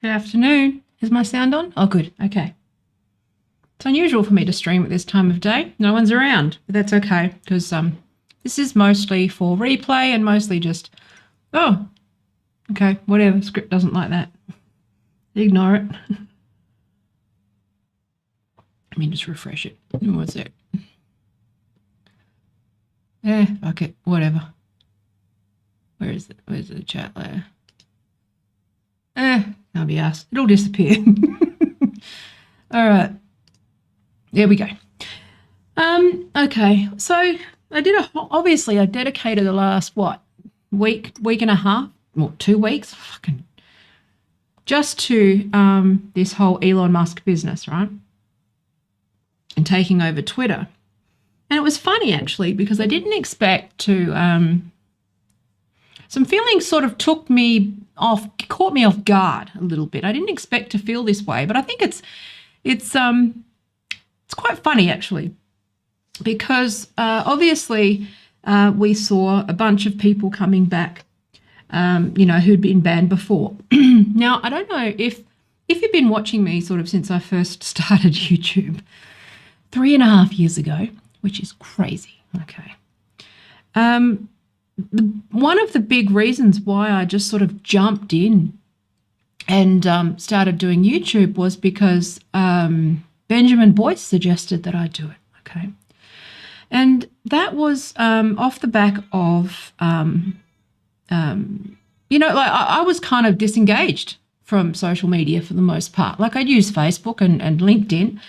Good afternoon. Is my sound on? Oh, good. Okay. It's unusual for me to stream at this time of day. No one's around, but that's okay because this is mostly for replay and mostly just, oh, okay, whatever. Script doesn't like that. Ignore it. Let me just refresh it. What's it? Okay, whatever. Where is it? Where's the chat layer? I'll be asked. It'll disappear. All right. There we go. Okay. So I dedicated the last, week and a half, or 2 weeks, just to this whole Elon Musk business, right? And taking over Twitter. And it was funny, actually, because I didn't expect to, some feelings sort of caught me off guard a little bit. I didn't expect to feel this way, but I think it's quite funny, actually, because obviously we saw a bunch of people coming back, who'd been banned before. Now, I don't know if you've been watching me sort of since I first started YouTube 3.5 years ago, which is crazy. Okay. One of the big reasons why I just sort of jumped in and started doing YouTube was because Benjamin Boyce suggested that I do it, okay? And that was off the back of, I was kind of disengaged from social media for the most part. Like, I'd use Facebook and LinkedIn,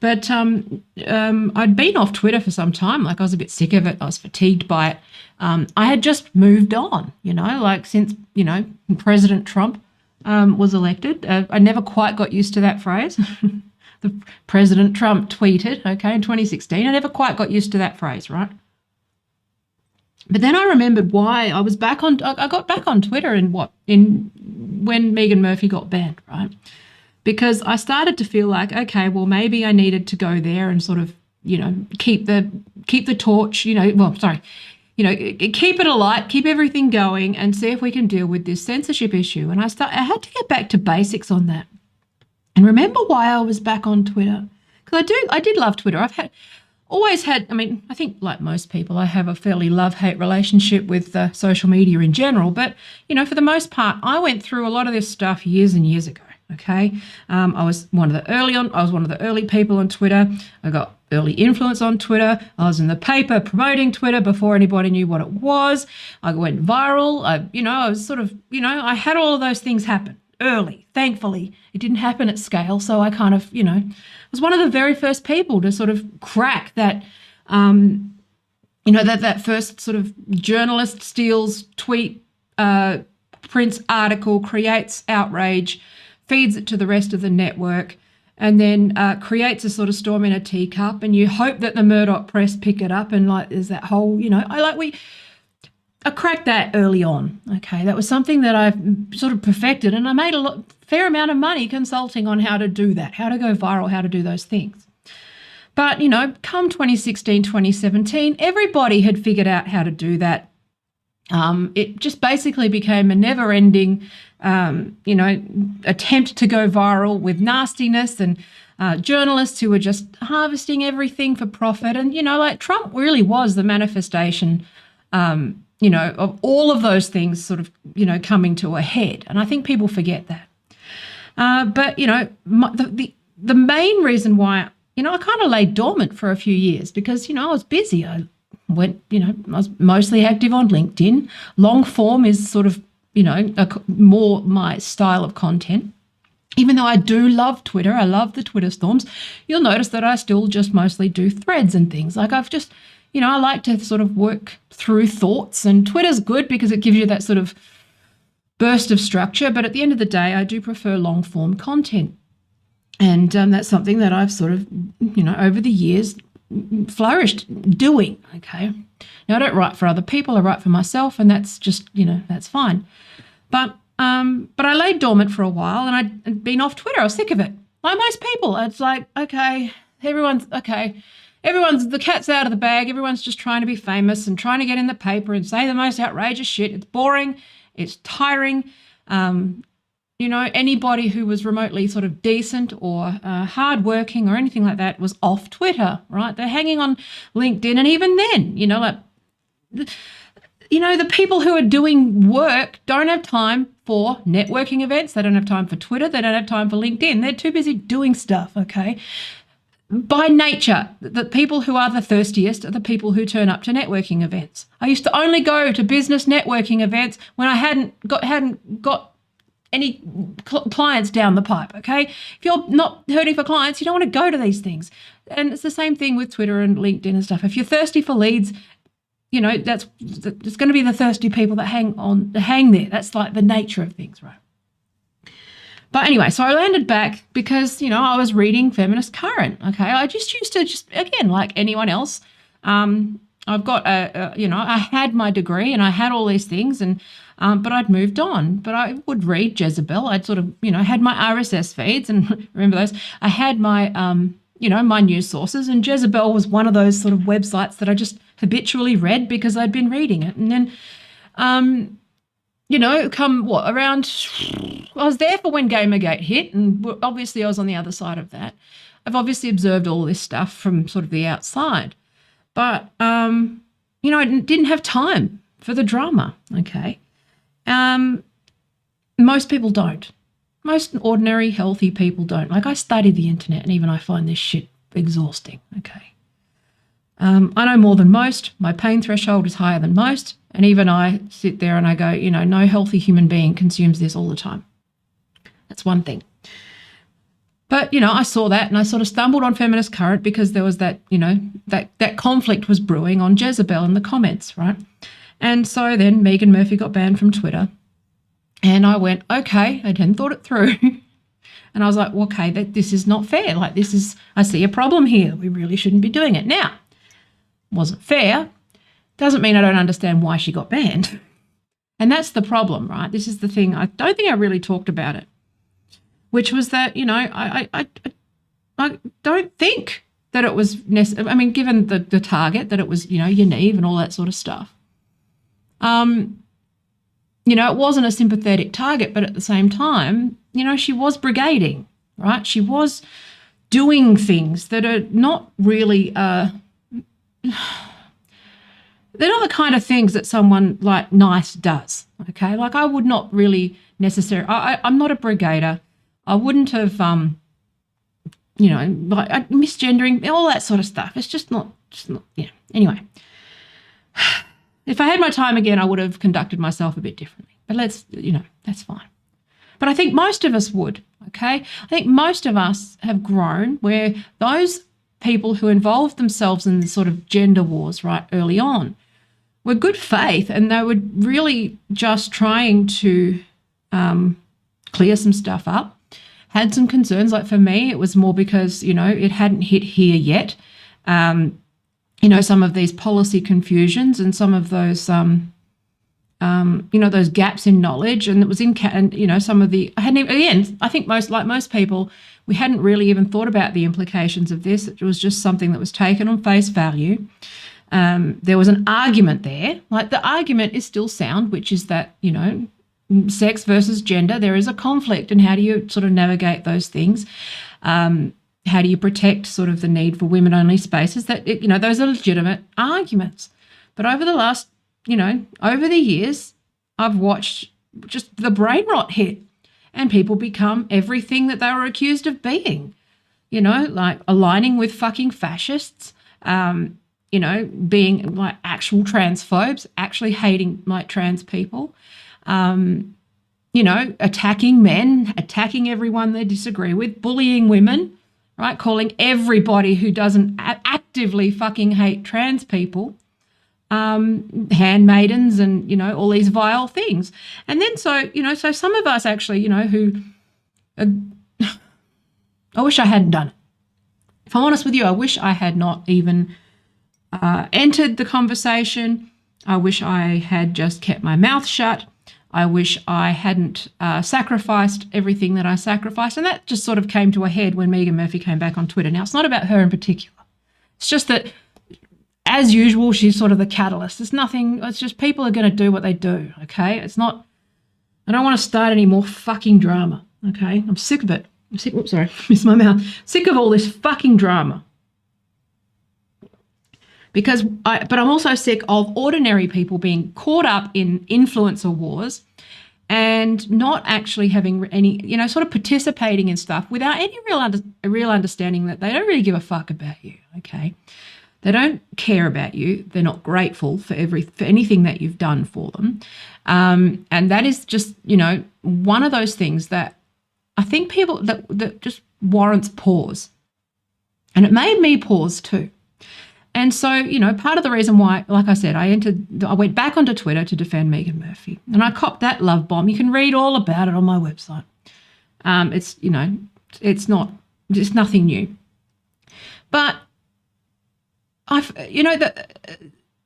but I'd been off Twitter for some time. Like, I was a bit sick of it. I was fatigued by it. I had just moved on, since, President Trump was elected. I never quite got used to that phrase. The President Trump tweeted, okay, in 2016. I never quite got used to that phrase, right? But then I remembered why I got back on Twitter when Megan Murphy got banned, right? Because I started to feel like, okay, well, maybe I needed to go there and sort of, keep the torch, keep it alight, keep everything going and see if we can deal with this censorship issue. And I had to get back to basics on that. And remember why I was back on Twitter? Because I did love Twitter. I think like most people, I have a fairly love-hate relationship with social media in general. But, for the most part, I went through a lot of this stuff years and years ago. Okay. I was one of the early people on Twitter. I got early influence on Twitter. I was in the paper promoting Twitter before anybody knew what it was. I went viral. I had all of those things happen early. Thankfully, it didn't happen at scale. So I kind of, was one of the very first people to sort of crack that, that first sort of journalist steals tweet, prints article, creates outrage, feeds it to the rest of the network, and then creates a sort of storm in a teacup, and you hope that the Murdoch press pick it up, and there's that whole, I cracked that early on, okay? That was something that I've sort of perfected, and I made fair amount of money consulting on how to do that, how to go viral, how to do those things. But, come 2016, 2017, everybody had figured out how to do that. It just basically became a never-ending, attempt to go viral with nastiness and journalists who were just harvesting everything for profit. And, Trump really was the manifestation, of all of those things sort of, coming to a head. And I think people forget that. But, the main reason why, I kind of lay dormant for a few years because, I was busy. I was mostly active on LinkedIn. Long form is sort of, more my style of content. Even though I do love Twitter, I love the Twitter storms, you'll notice that I still just mostly do threads and things. Like I've just, I like to sort of work through thoughts, and Twitter's good because it gives you that sort of burst of structure. But at the end of the day, I do prefer long form content. And that's something that I've sort of, over the years flourished doing, okay? Now, I don't write for other people, I write for myself, and that's just, that's fine. But I lay dormant for a while, and I'd been off Twitter. I was sick of it. Like most people, it's like, everyone's, the cat's out of the bag. Everyone's just trying to be famous and trying to get in the paper and say the most outrageous shit. It's boring. It's tiring. anybody who was remotely sort of decent or hardworking or anything like that was off Twitter, right? They're hanging on LinkedIn. And even then, the people who are doing work don't have time for networking events. They don't have time for Twitter. They don't have time for LinkedIn. They're too busy doing stuff, okay? By nature, the people who are the thirstiest are the people who turn up to networking events. I used to only go to business networking events when I hadn't got any clients down the pipe, okay? If you're not hurting for clients, you don't want to go to these things. And it's the same thing with Twitter and LinkedIn and stuff. If you're thirsty for leads, it's going to be the thirsty people that hang there. That's like the nature of things, right? But anyway, so I landed back because, I was reading Feminist Current, okay? I just used to again, like anyone else, I've got I had my degree and I had all these things but I'd moved on. But I would read Jezebel. I'd sort of, had my RSS feeds and remember those. I had my, my news sources, and Jezebel was one of those sort of websites that I just habitually read because I'd been reading it. And then, I was there for when Gamergate hit, and obviously I was on the other side of that. I've obviously observed all this stuff from sort of the outside. But, I didn't have time for the drama, okay? Most people don't. Most ordinary, healthy people don't. Like, I study the internet, and even I find this shit exhausting, okay? I know more than most. My pain threshold is higher than most. And even I sit there and I go, no healthy human being consumes this all the time. That's one thing. But, I saw that and I sort of stumbled on Feminist Current because there was that, that conflict was brewing on Jezebel in the comments, right? And so then Megan Murphy got banned from Twitter. And I went, okay, I hadn't thought it through. And I was like, well, okay, this is not fair. Like, I see a problem here. We really shouldn't be doing it. Now, wasn't fair. Doesn't mean I don't understand why she got banned. And that's the problem, right? This is the thing. I don't think I really talked about it, which was that, I don't think that it was necessary. I mean, given the target, that it was, Yaniv and all that sort of stuff. It wasn't a sympathetic target, but at the same time, she was brigading, right? She was doing things that are not really, they're not the kind of things that someone like nice does, okay? Like, I would not really necessarily, I'm not a brigader. I wouldn't have, misgendering, all that sort of stuff. It's just not, Anyway, if I had my time again, I would have conducted myself a bit differently. But that's fine. But I think most of us would, okay? I think most of us have grown where those people who involved themselves in the sort of gender wars right early on were good faith, and they were really just trying to clear some stuff up, had some concerns. Like, for me, it was more because, it hadn't hit here yet. Some of these policy confusions and some of those, those gaps in knowledge, and it was some of the, I think most people, we hadn't really even thought about the implications of this. It was just something that was taken on face value. There was an argument there. Like, the argument is still sound, which is that, sex versus gender, there is a conflict, and how do you sort of navigate those things? How do you protect sort of the need for women-only spaces? Those are legitimate arguments. But over the last, over the years, I've watched just the brain rot hit, and people become everything that they were accused of being, like aligning with fucking fascists, being like actual transphobes, actually hating like trans people, attacking men, attacking everyone they disagree with, bullying women, right? Calling everybody who doesn't actively fucking hate trans people handmaidens and, all these vile things. And then so some of us actually, who I wish I hadn't done it. If I'm honest with you, I wish I had not even entered the conversation. I wish I had just kept my mouth shut. I wish I hadn't sacrificed everything that I sacrificed. And that just sort of came to a head when Megan Murphy came back on Twitter. Now, it's not about her in particular. It's just that, as usual, she's sort of the catalyst. It's just people are going to do what they do, okay? It's not, I don't want to start any more fucking drama, okay? I'm sick of it. I'm sick, oops, sorry, missed my mouth. Sick of all this fucking drama. But I'm also sick of ordinary people being caught up in influencer wars and not actually having any, sort of participating in stuff without any real understanding that they don't really give a fuck about you, okay? They don't care about you. They're not grateful for anything that you've done for them. And that is just, one of those things that I think people that just warrants pause. And it made me pause too. And so, part of the reason why, like I said, I went back onto Twitter to defend Megan Murphy. And I copped that love bomb. You can read all about it on my website. It's nothing new. But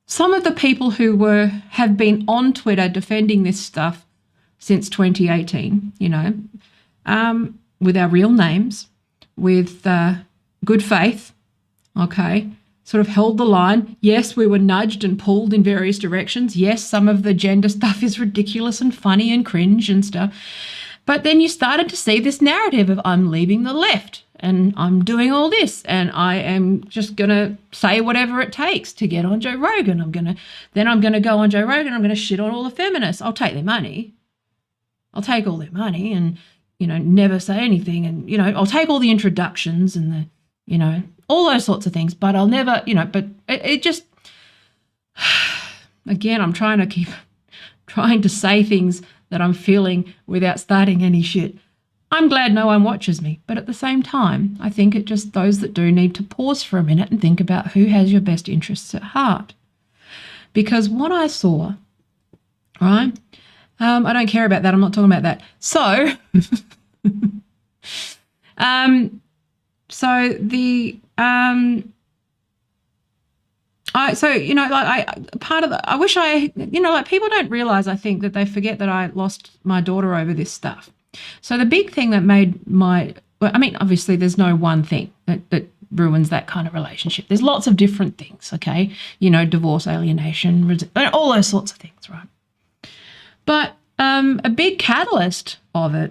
some of the people who have been on Twitter defending this stuff since 2018, with our real names, with good faith, okay, sort of held the line. Yes, we were nudged and pulled in various directions. Yes, some of the gender stuff is ridiculous and funny and cringe and stuff. But then you started to see this narrative of I'm leaving the left and I'm doing all this and I am just going to say whatever it takes to get on Joe Rogan. I'm going to go on Joe Rogan. I'm going to shit on all the feminists. I'll take their money. I'll take all their money and, never say anything. And, I'll take all the introductions and all those sorts of things, but I'll never, but it just, again, I'm trying to say things that I'm feeling without starting any shit. I'm glad no one watches me, but at the same time, I think those that do need to pause for a minute and think about who has your best interests at heart. Because what I saw, right, I don't care about that. I'm not talking about that. So, people don't realize, I think, that they forget that I lost my daughter over this stuff. So the big thing that made obviously there's no one thing that ruins that kind of relationship. There's lots of different things, okay? Divorce, alienation, all those sorts of things, right? But a big catalyst of a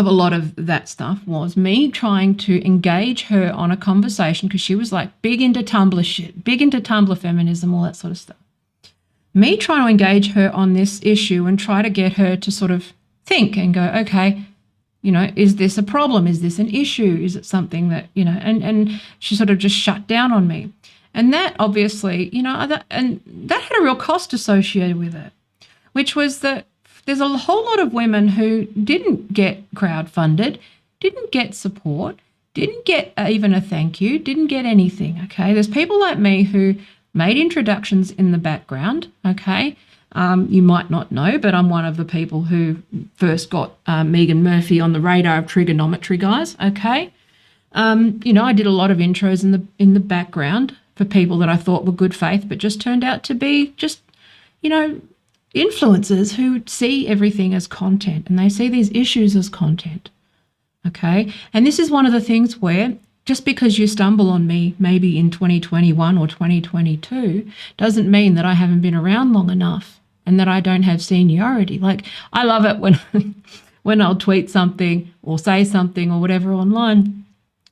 lot of that stuff was me trying to engage her on a conversation because she was like big into Tumblr shit, big into Tumblr feminism, all that sort of stuff. Me trying to engage her on this issue and try to get her to sort of think and go, okay, is this a problem? Is this an issue? Is it something that, and she sort of just shut down on me. And that obviously, that had a real cost associated with it, which was that there's a whole lot of women who didn't get crowdfunded, didn't get support, didn't get even a thank you, didn't get anything, okay? There's people like me who made introductions in the background, okay? You might not know, but I'm one of the people who first got Megan Murphy on the radar of trigonometry guys, okay? I did a lot of intros in the background for people that I thought were good faith, but just turned out to be just, influencers who see everything as content and they see these issues as content, okay? And this is one of the things where just because you stumble on me maybe in 2021 or 2022 doesn't mean that I haven't been around long enough and that I don't have seniority. Like, I love it when I'll tweet something or say something or whatever online,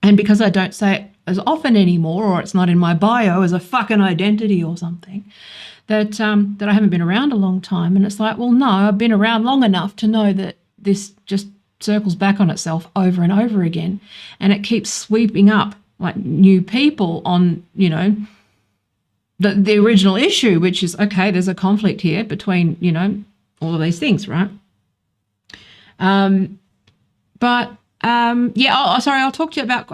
and because I don't say it as often anymore or it's not in my bio as a fucking identity or something, that I haven't been around a long time. And it's like, well, no, I've been around long enough to know that this just circles back on itself over and over again. And it keeps sweeping up like new people on, the original issue, which is, okay, there's a conflict here between, all of these things, right? Sorry, I'll talk about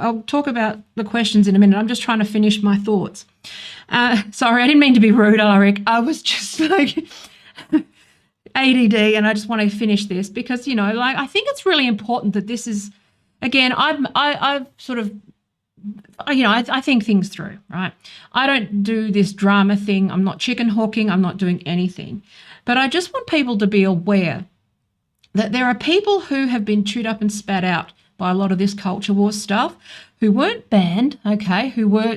the questions in a minute. I'm just trying to finish my thoughts. Sorry, I didn't mean to be rude, Alaric. I was just like ADD, and I just want to finish this because, I think it's really important that this is, again, I've sort of, I think things through, right? I don't do this drama thing. I'm not chicken hawking. I'm not doing anything. But I just want people to be aware that there are people who have been chewed up and spat out by a lot of this culture war stuff who weren't banned, okay, who were,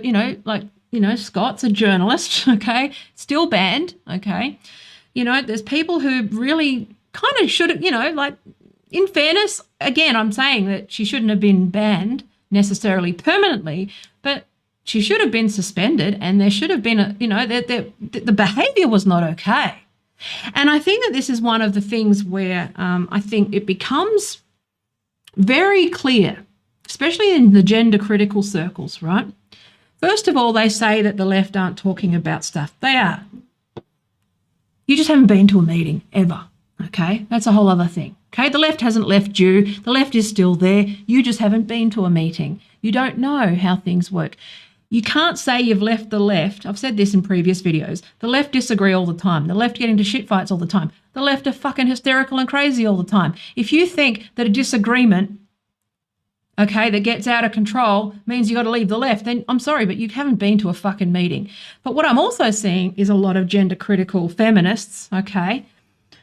Scott's a journalist, okay, still banned, okay. There's people who really kind of should have, like, in fairness, again, I'm saying that she shouldn't have been banned necessarily permanently, but she should have been suspended, and there should have been the behaviour was not okay. And I think that this is one of the things where I think it becomes very clear, especially in the gender critical circles, right? First of all, they say that the left aren't talking about stuff. They are. You just haven't been to a meeting ever, okay? That's a whole other thing, okay? The left hasn't left you. The left is still there. You just haven't been to a meeting. You don't know how things work. You can't say you've left the left. I've said this in previous videos. The left disagree all the time. The left get into shit fights all the time. The left are fucking hysterical and crazy all the time. If you think that a disagreement, okay, that gets out of control means you got to leave the left, then I'm sorry, but you haven't been to a fucking meeting. But what I'm also seeing is a lot of gender critical feminists, okay,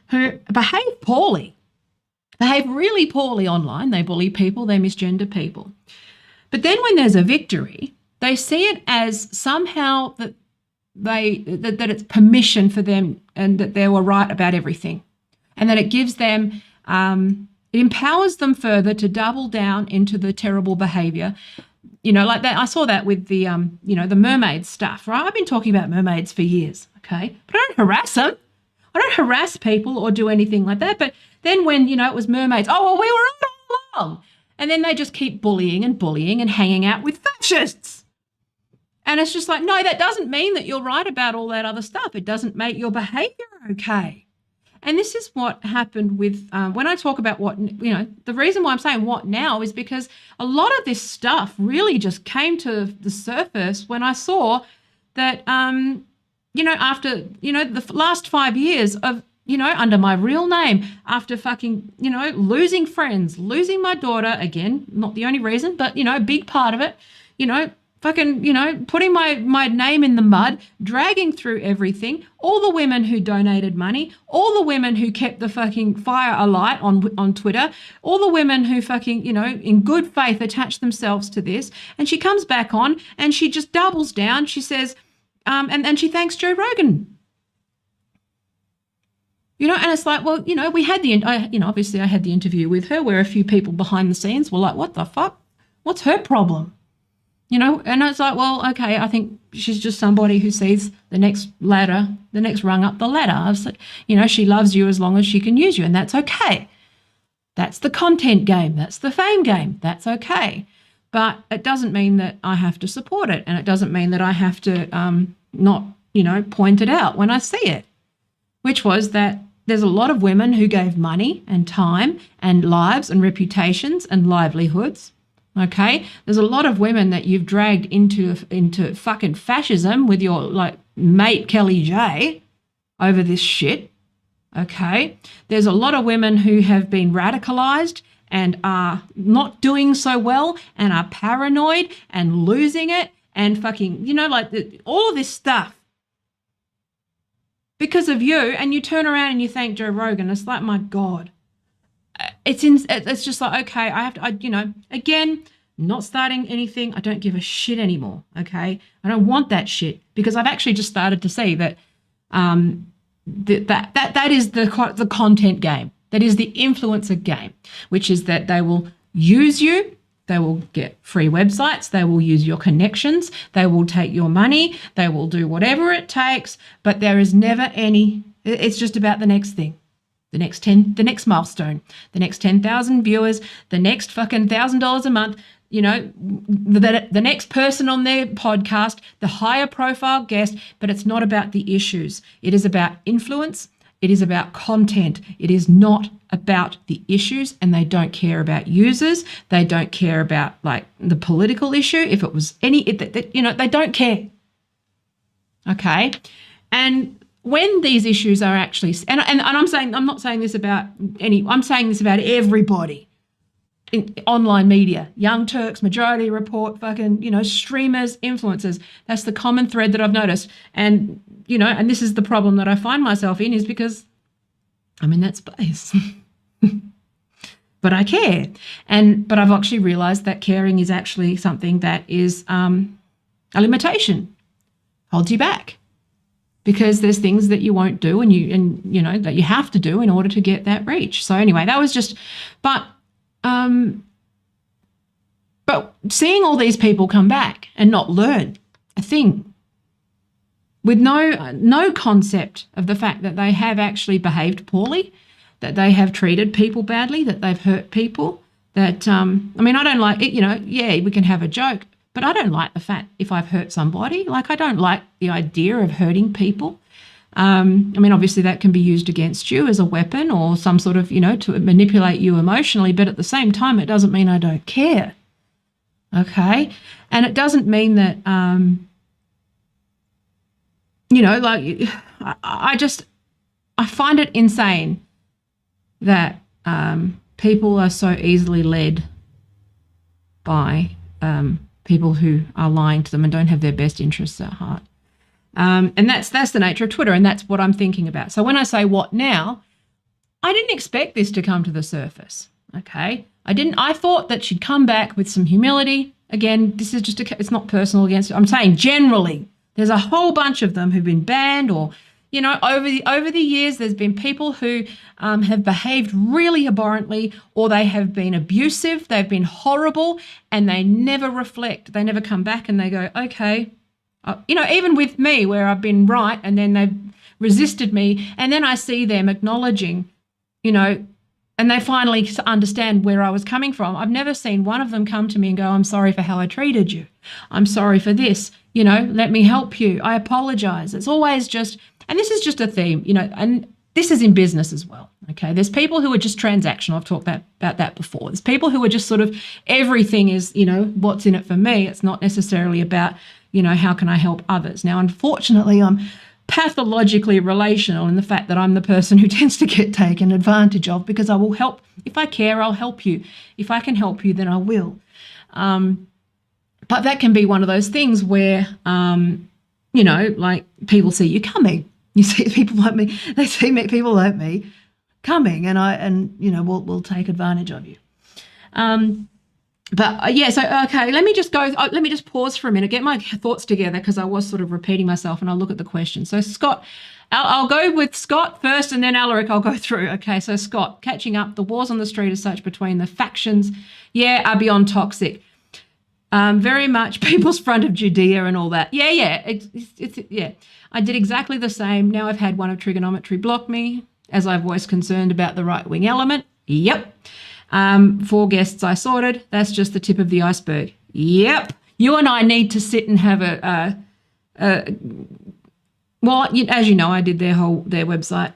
who behave poorly, behave really poorly online. They bully people, they misgender people. But then when there's a victory, they see it as somehow that it's permission for them and that they were right about everything, and that it gives them, it empowers them further to double down into the terrible behaviour. Like that. I saw that with the, the mermaid stuff, right? I've been talking about mermaids for years, okay? But I don't harass them. I don't harass people or do anything like that. But then when, it was mermaids, oh, well, we were right all along. And then they just keep bullying and hanging out with fascists. And it's just like, no, that doesn't mean that you're right about all that other stuff. It doesn't make your behaviour okay. And this is what happened with, when I talk about what, the reason why I'm saying what now is because a lot of this stuff really just came to the surface when I saw that, after, the last 5 years of, under my real name, after fucking, losing friends, losing my daughter, again, not the only reason, but, a big part of it, fucking, putting my name in the mud, dragging through everything, all the women who donated money, all the women who kept the fucking fire alight on Twitter, all the women who fucking, in good faith attached themselves to this. And she comes back on and she just doubles down. She says, and she thanks Joe Rogan. And it's like, well, we had obviously I had the interview with her where a few people behind the scenes were like, what the fuck? What's her problem? And it's like, well, okay, I think she's just somebody who sees the next ladder, the next rung up the ladder. I was like, she loves you as long as she can use you, and that's okay. That's the content game. That's the fame game. That's okay. But it doesn't mean that I have to support it, and it doesn't mean that I have to not, point it out when I see it, which was that there's a lot of women who gave money and time and lives and reputations and livelihoods. Okay, there's a lot of women that you've dragged into fucking fascism with your mate Kelly J over this shit. Okay, there's a lot of women who have been radicalized and are not doing so well and are paranoid and losing it and fucking all of this stuff because of you. And you turn around and you thank Joe Rogan. It's like, my God. It's just like, okay, again, not starting anything. I don't give a shit anymore, okay? I don't want that shit because I've actually just started to see that that is the content game. That is the influencer game, which is that they will use you, they will get free websites, they will use your connections, they will take your money, they will do whatever it takes, but there is never it's just about the next thing. The next milestone, the next 10,000 viewers, the next fucking $1,000 a month, the next person on their podcast, the higher profile guest, but it's not about the issues. It is about influence. It is about content. It is not about the issues, and they don't care about users. They don't care about the political issue. If it was they don't care. Okay. And when these issues are actually, and I'm not saying this about I'm saying this about everybody in online media, Young Turks, Majority Report, fucking, streamers, influencers. That's the common thread that I've noticed. And, and this is the problem that I find myself in is because I'm in that space. But I care. But I've actually realized that caring is actually something that is a limitation, holds you back. because there's things that you won't do and you know that you have to do in order to get that reach. So anyway, that was just, but seeing all these people come back and not learn a thing, with no concept of the fact that they have actually behaved poorly, that they have treated people badly, that they've hurt people, that, I mean, I don't like it, you know, yeah, we can have a joke, but I don't like the fact if I've hurt somebody. Like, I don't like the idea of hurting people. I mean, obviously that can be used against you as a weapon or some sort of, you know, to manipulate you emotionally, but at the same time, it doesn't mean I don't care. Okay? And it doesn't mean that, you know, like, I find it insane that people are so easily led by people who are lying to them and don't have their best interests at heart. And that's the nature of Twitter, and that's what I'm thinking about. So when I say what now, I didn't expect this to come to the surface, okay? I thought that she'd come back with some humility. Again, this is just it's not personal against her. I'm saying generally, there's a whole bunch of them who've been banned or, you know, over the years, there's been people who have behaved really abhorrently, or they have been abusive, they've been horrible, and they never reflect. They never come back and they go, okay, you know, even with me where I've been right and then they've resisted me, and then I see them acknowledging, you know, and they finally understand where I was coming from. I've never seen one of them come to me and go, I'm sorry for how I treated you. I'm sorry for this. You know, let me help you. I apologize. It's always just, and this is just a theme, you know, and this is in business as well, okay? There's people who are just transactional. I've talked about that before. There's people who are just sort of, everything is, you know, what's in it for me. It's not necessarily about, you know, how can I help others? Now, unfortunately, I'm pathologically relational in the fact that I'm the person who tends to get taken advantage of, because I will help. If I care, I'll help you. If I can help you, then I will. But that can be one of those things where, you know, like people see you coming. You see people like me, they see people like me coming, and you know, we'll take advantage of you. But yeah, so, okay, let me just pause for a minute, get my thoughts together, because I was sort of repeating myself, and I'll look at the question. So Scott, I'll go with Scott first, and then Alaric I'll go through. Okay, so Scott, catching up, the wars on the street as such between the factions, yeah, are beyond toxic. Very much People's Front of Judea and all that. Yeah, yeah. I did exactly the same. Now I've had one of trigonometry block me, as I voiced concerned about the right-wing element. Yep. 4 guests I sorted. That's just the tip of the iceberg. Yep. You and I need to sit and have well, as you know, I did their website,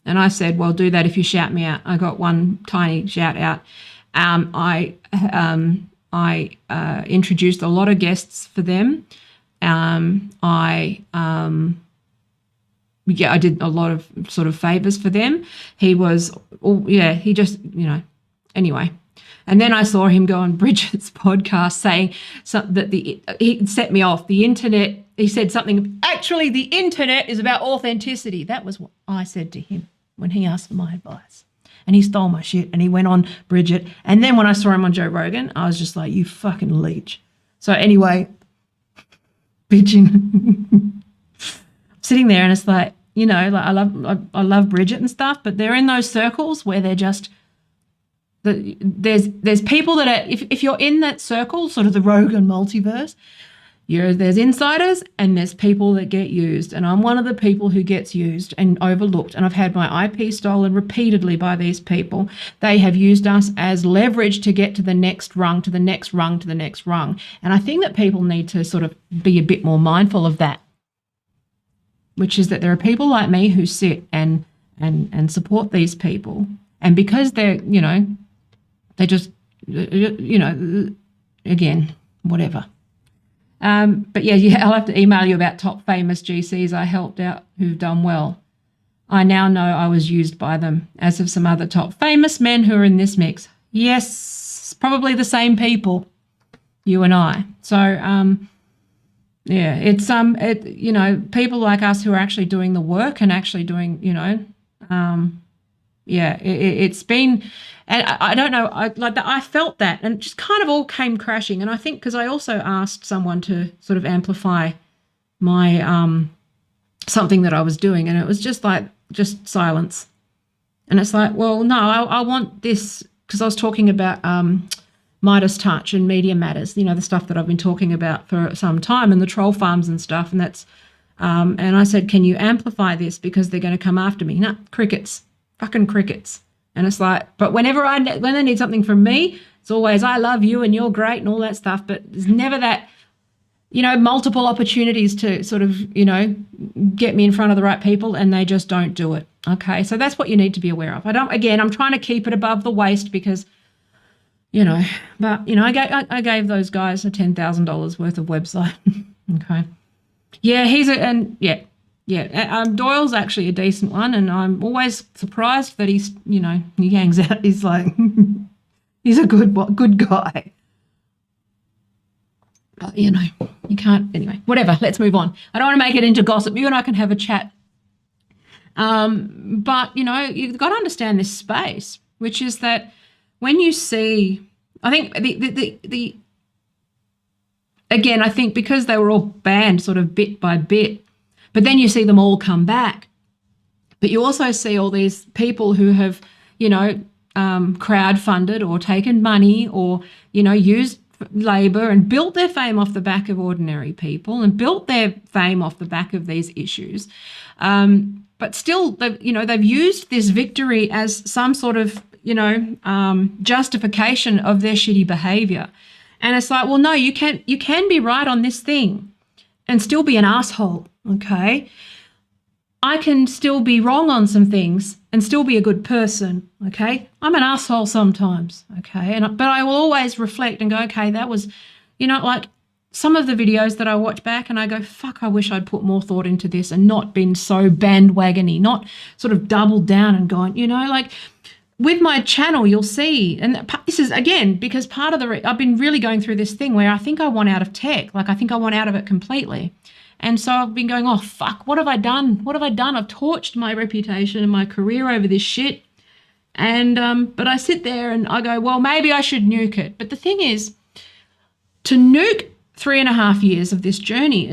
and I said, well, do that if you shout me out. I got one tiny shout out. I introduced a lot of guests for them. I did a lot of sort of favors for them. He just, you know, anyway. And then I saw him go on Bridget's podcast saying that he set me off. The internet, he said something, actually the internet is about authenticity. That was what I said to him when he asked for my advice. And he stole my shit, and he went on Bridget. And then when I saw him on Joe Rogan, I was just like, you fucking leech. So anyway, bitching. Sitting there, and it's like, you know, like I love Bridget and stuff, but they're in those circles where they're just, there's people that are, if you're in that circle, sort of the Rogan multiverse, there's insiders and there's people that get used, and I'm one of the people who gets used and overlooked, and I've had my IP stolen repeatedly by these people. They have used us as leverage to get to the next rung, to the next rung, to the next rung, and I think that people need to sort of be a bit more mindful of that, which is that there are people like me who sit and support these people, and because they're, you know, they just, you know, again, whatever. But yeah, I'll have to email you about top famous GCs I helped out who've done well. I now know I was used by them, as have some other top famous men who are in this mix. Yes, probably the same people, you and I. So, yeah, it's you know, people like us who are actually doing the work and actually doing, you know, yeah, it's been, and I don't know, I felt that, and it just kind of all came crashing. And I think because I also asked someone to sort of amplify my something that I was doing, and it was just like, just silence. And it's like, well, no, I want this, because I was talking about Midas Touch and Media Matters, the stuff that I've been talking about for some time, and the troll farms and stuff. And that's, and I said, can you amplify this, because they're going to come after me? No, crickets, fucking crickets. And it's like, but when they need something from me, it's always, I love you and you're great and all that stuff. But there's never that, multiple opportunities to sort of, get me in front of the right people, and they just don't do it. Okay, so that's what you need to be aware of. I'm trying to keep it above the waist, because, I gave those guys a $10,000 worth of website. Okay. Yeah, Doyle's actually a decent one, and I'm always surprised that he's, he hangs out. He's like, he's a good guy. But, you can't, anyway, whatever, let's move on. I don't want to make it into gossip. You and I can have a chat. But, you've got to understand this space, which is that when you see, I think I think because they were all banned sort of bit by bit, but then you see them all come back. But you also see all these people who have, crowdfunded or taken money or, used labour and built their fame off the back of ordinary people and built their fame off the back of these issues. But still, they've used this victory as some sort of, justification of their shitty behaviour. And it's like, well, no, you can be right on this thing and still be an asshole, okay? I can still be wrong on some things and still be a good person, okay? I'm an asshole sometimes, okay? But I will always reflect and go, okay, that was, like some of the videos that I watch back and I go, fuck, I wish I'd put more thought into this and not been so bandwagony, not sort of doubled down and gone, like with my channel, you'll see, and this is, again, because part of I've been really going through this thing where I think I want out of tech, like I think I want out of it completely. And so I've been going, oh, fuck, what have I done? What have I done? I've torched my reputation and my career over this shit. And, but I sit there and I go, well, maybe I should nuke it. But the thing is, to nuke 3.5 years of this journey,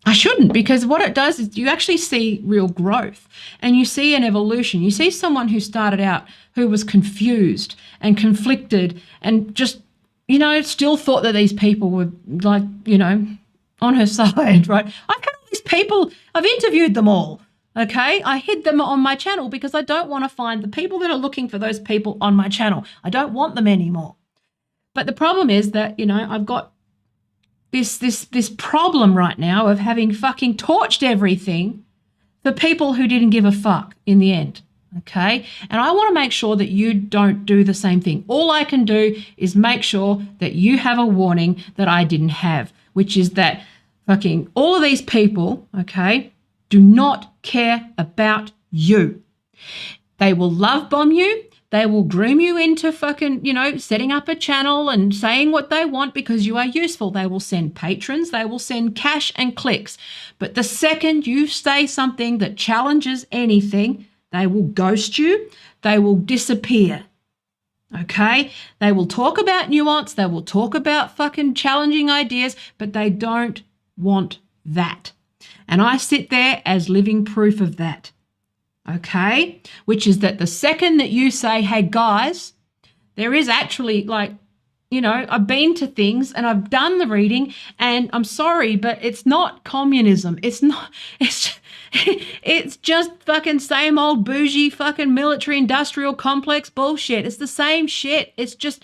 I shouldn't, because what it does is you actually see real growth and you see an evolution. You see someone who started out who was confused and conflicted and just, still thought that these people were like, on her side, right? I've had all these people, I've interviewed them all, okay? I hid them on my channel because I don't want to find the people that are looking for those people on my channel. I don't want them anymore. But the problem is that, I've got this problem right now of having fucking torched everything for people who didn't give a fuck in the end, okay? And I want to make sure that you don't do the same thing. All I can do is make sure that you have a warning that I didn't have, which is that fucking all of these people, okay, do not care about you. They will love bomb you. They will groom you into fucking, setting up a channel and saying what they want because you are useful. They will send patrons. They will send cash and clicks. But the second you say something that challenges anything, they will ghost you. They will disappear. Okay? They will talk about nuance. They will talk about fucking challenging ideas, but they don't want that. And I sit there as living proof of that. Okay? Which is that the second that you say, hey, guys, there is actually I've been to things and I've done the reading and I'm sorry, but it's not communism. It's just fucking same old bougie fucking military industrial complex bullshit. It's the same shit. It's just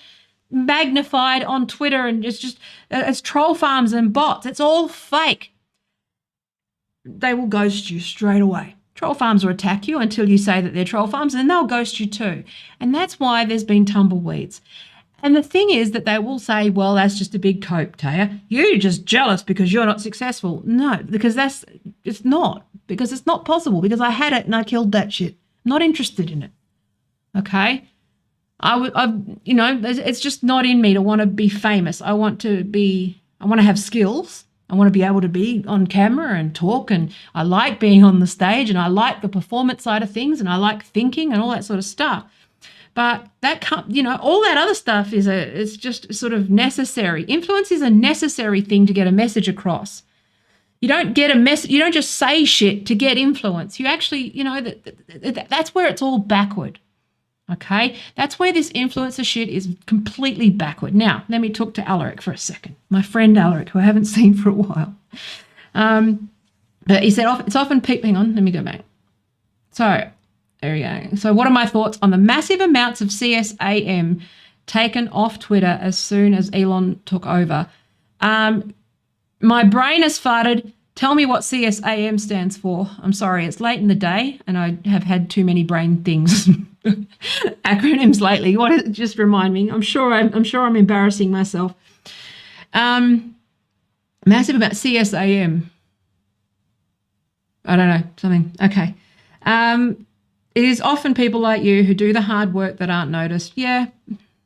magnified on Twitter and it's troll farms and bots. It's all fake. They will ghost you straight away. Troll farms will attack you until you say that they're troll farms and they'll ghost you too. And that's why there's been tumbleweeds. And the thing is that they will say, well, that's just a big cope, Taya. You're just jealous because you're not successful. No, because it's not possible because I had it and I killed that shit. I'm not interested in it. Okay? It's just not in me to want to be famous. I want to have skills. I want to be able to be on camera and talk, and I like being on the stage and I like the performance side of things and I like thinking and all that sort of stuff. But that all that other stuff is just sort of necessary. Influence is a necessary thing to get a message across. You don't get a message. You don't just say shit to get influence. You actually, that's where it's all backward. Okay, that's where this influencer shit is completely backward. Now, let me talk to Alaric for a second. My friend Alaric, who I haven't seen for a while. But he said, it's often people, hang on, let me go back. So, there we go. So what are my thoughts on the massive amounts of CSAM taken off Twitter as soon as Elon took over? My brain has farted. Tell me what CSAM stands for. I'm sorry, it's late in the day and I have had too many brain things. Acronyms lately. What is it? Just remind me. I'm sure I'm embarrassing myself. Massive about CSAM. I don't know, something. Okay. It is often people like you who do the hard work that aren't noticed. Yeah,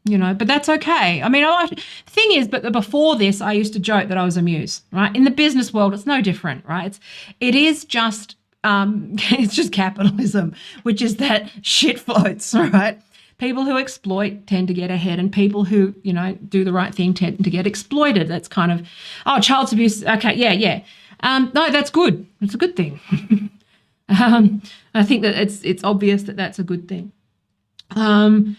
but that's okay. I mean, the thing is, but before this, I used to joke that I was a muse, right? In the business world, it's no different, right? It is just, it's just capitalism, which is that shit floats, right? People who exploit tend to get ahead, and people who, do the right thing tend to get exploited. That's kind of, child abuse. Okay, yeah. No, that's good. It's a good thing. I think that it's obvious that that's a good thing. A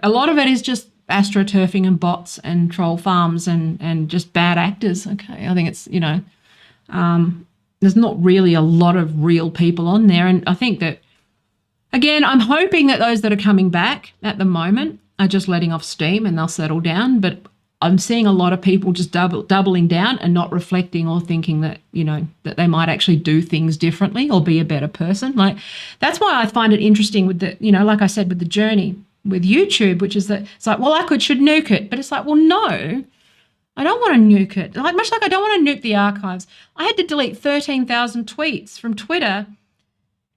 lot of it is just astroturfing and bots and troll farms and just bad actors. Okay, I think it's, there's not really a lot of real people on there. And I think that, again, I'm hoping that those that are coming back at the moment are just letting off steam and they'll settle down. But I'm seeing a lot of people just doubling down and not reflecting or thinking that, that they might actually do things differently or be a better person. Like, that's why I find it interesting with the, like I said, with the journey with YouTube, which is that it's like, well, should nuke it. But it's like, well, no, I don't want to nuke it. Much like I don't want to nuke the archives. I had to delete 13,000 tweets from Twitter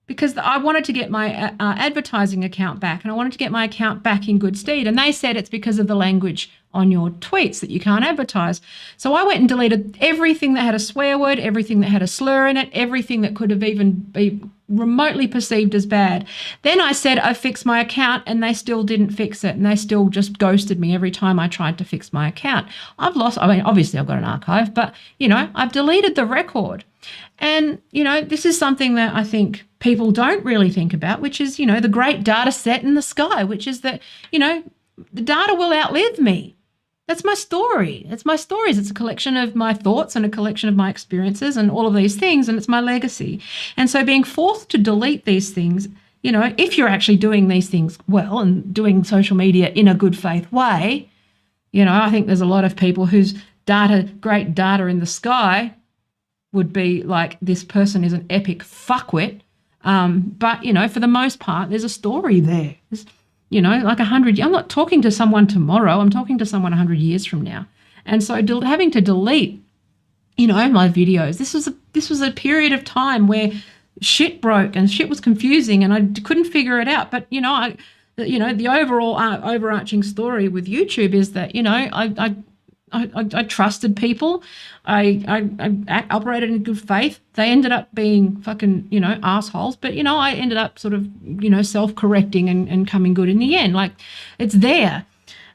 because I wanted to get my advertising account back, and I wanted to get my account back in good stead. And they said it's because of the language on your tweets that you can't advertise. So I went and deleted everything that had a swear word, everything that had a slur in it, everything that could have even been remotely perceived as bad. Then I said I fixed my account, and they still didn't fix it, and they still just ghosted me every time I tried to fix my account. Obviously I've got an archive, but, I've deleted the record. And, this is something that I think people don't really think about, which is, the great data set in the sky, which is that, the data will outlive me. That's my story. It's my stories. It's a collection of my thoughts and a collection of my experiences and all of these things, and it's my legacy. And so being forced to delete these things, if you're actually doing these things well and doing social media in a good faith way, I think there's a lot of people whose great data in the sky would be like, this person is an epic fuckwit. But, for the most part, there's a story there. There's, like 100, I'm not talking to someone tomorrow, I'm talking to someone 100 years from now. And so having to delete, my videos, this was a period of time where shit broke and shit was confusing and I couldn't figure it out. But, the overall overarching story with YouTube is that, I trusted people. I operated in good faith. They ended up being fucking, assholes. But, I ended up sort of, self-correcting and coming good in the end. Like, it's there.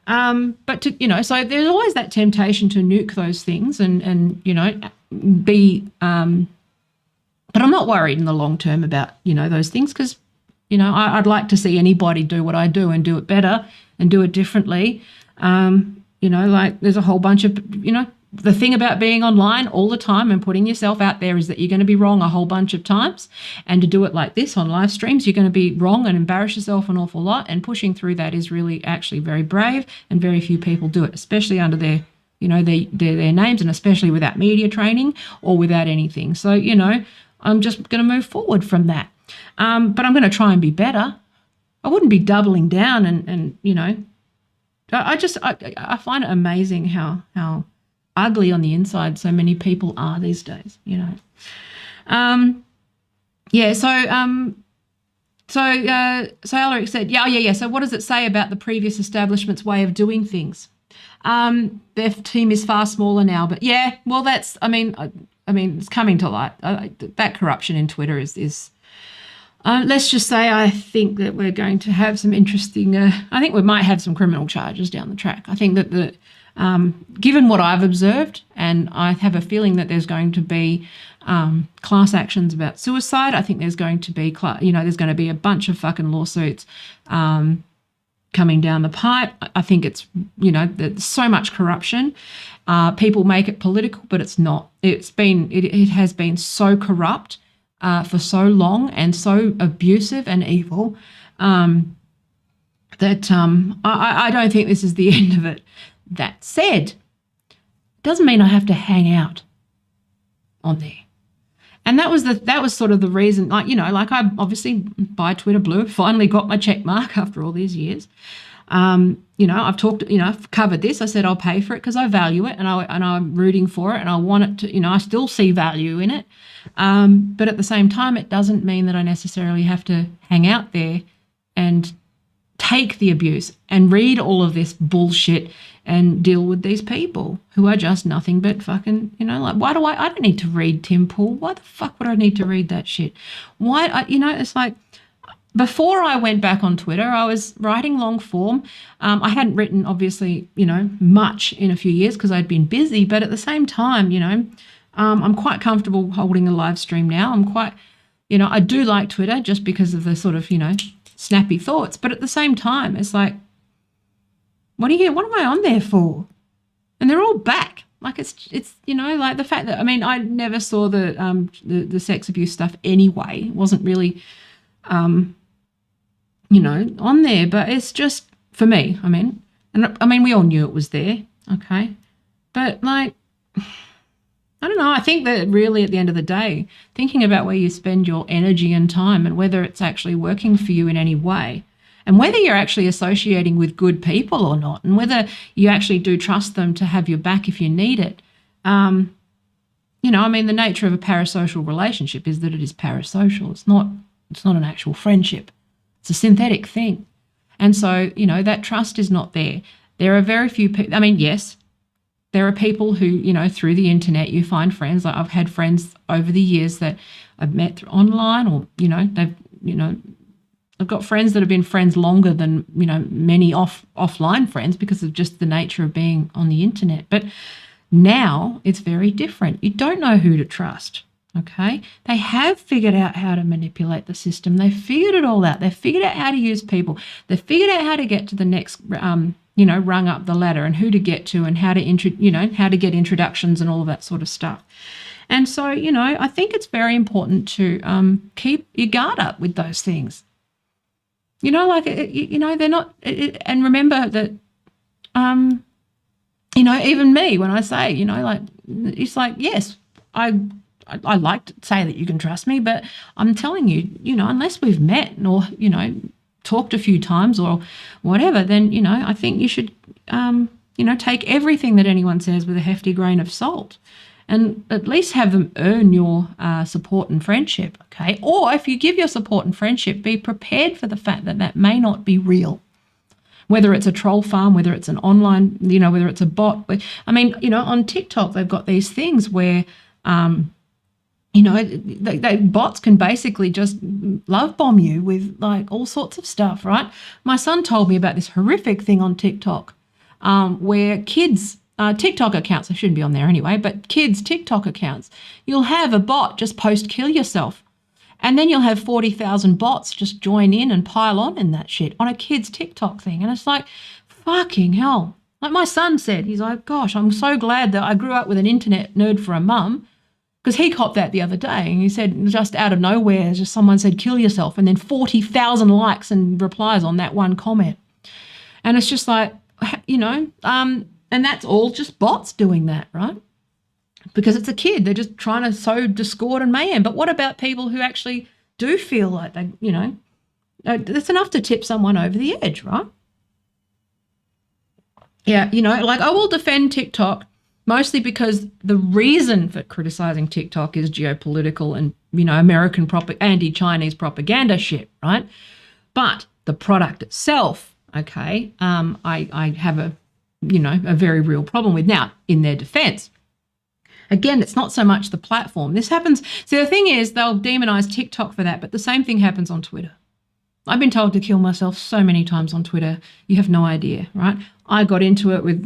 But, so there's always that temptation to nuke those things and be, but I'm not worried in the long term about, those things because, I'd like to see anybody do what I do and do it better and do it differently. There's a whole bunch of, the thing about being online all the time and putting yourself out there is that you're going to be wrong a whole bunch of times. And to do it like this on live streams, you're going to be wrong and embarrass yourself an awful lot. And pushing through that is really actually very brave, and very few people do it, especially under their names, and especially without media training or without anything. So, I'm just going to move forward from that. But I'm going to try and be better. I wouldn't be doubling down and I find it amazing how ugly on the inside so many people are these days, So Alaric said, yeah. So what does it say about the previous establishment's way of doing things? Their team is far smaller now, but yeah, well, that's, I mean, it's coming to light. That corruption in Twitter is let's just say I think that we're going to have some interesting, I think we might have some criminal charges down the track. I think that given what I've observed, and I have a feeling that there's going to be class actions about suicide. I think there's going to be, there's going to be a bunch of fucking lawsuits coming down the pipe. I think it's, there's so much corruption. People make it political, but it's not. It has been so corrupt for so long and so abusive and evil that I don't think this is the end of it. That said, doesn't mean I have to hang out on there. And that was sort of the reason, I obviously buy Twitter Blue, finally got my check mark after all these years. I've talked, I've covered this. I said I'll pay for it because I value it and I'm rooting for it and I want it to, I still see value in it. But at the same time, it doesn't mean that I necessarily have to hang out there and take the abuse and read all of this bullshit and deal with these people who are just nothing but fucking, why do I don't need to read Tim Pool. Why the fuck would I need to read that shit? It's like, before I went back on Twitter, I was writing long form. I hadn't written, obviously, much in a few years because I'd been busy. But at the same time, I'm quite comfortable holding a live stream now. I'm quite, I do like Twitter just because of the sort of, snappy thoughts. But at the same time, it's like, what am I on there for? And they're all back. Like it's like the fact that, I never saw the sex abuse stuff anyway. It wasn't really on there, but it's just for me, we all knew it was there, okay? But like, I don't know, I think that really at the end of the day, thinking about where you spend your energy and time and whether it's actually working for you in any way and whether you're actually associating with good people or not and whether you actually do trust them to have your back if you need it. The nature of a parasocial relationship is that it is parasocial. It's not an actual friendship. It's a synthetic thing. And so, that trust is not there. There are very few people. Yes, there are people who, through the internet, you find friends. Like I've had friends over the years that I've met online or, I've got friends that have been friends longer than, many offline friends because of just the nature of being on the internet. But now it's very different. You don't know who to trust. Okay, they have figured out how to manipulate the system. They've figured it all out. They've figured out how to use people. They've figured out how to get to the next, rung up the ladder and who to get to and how to, how to get introductions and all of that sort of stuff. And so, I think it's very important to keep your guard up with those things. They're not, and remember that, even me, when I say, it's like, yes, I like to say that you can trust me, but I'm telling you, unless we've met or, talked a few times or whatever, then, I think you should, take everything that anyone says with a hefty grain of salt and at least have them earn your support and friendship, okay? Or if you give your support and friendship, be prepared for the fact that that may not be real. Whether it's a troll farm, whether it's an online, whether it's a bot. On TikTok, they've got these things where, bots can basically just love bomb you with like all sorts of stuff, right? My son told me about this horrific thing on TikTok where kids, TikTok accounts, I shouldn't be on there anyway, but kids' TikTok accounts, you'll have a bot just post kill yourself. And then you'll have 40,000 bots just join in and pile on in that shit on a kid's TikTok thing. And it's like, fucking hell. Like my son said, he's like, gosh, I'm so glad that I grew up with an internet nerd for a mum. Because he copped that the other day and he said just out of nowhere, just someone said, kill yourself. And then 40,000 likes and replies on that one comment. And it's just like, and that's all just bots doing that, right? Because it's a kid. They're just trying to sow discord and mayhem. But what about people who actually do feel like they, that's enough to tip someone over the edge, right? Yeah, I will defend TikTok mostly because the reason for criticizing TikTok is geopolitical and, American anti-Chinese propaganda shit, right? But the product itself, okay, I have a very real problem with. Now, in their defense, again, it's not so much the platform. This happens. See, the thing is, they'll demonize TikTok for that, but the same thing happens on Twitter. I've been told to kill myself so many times on Twitter. You have no idea, right? I got into it with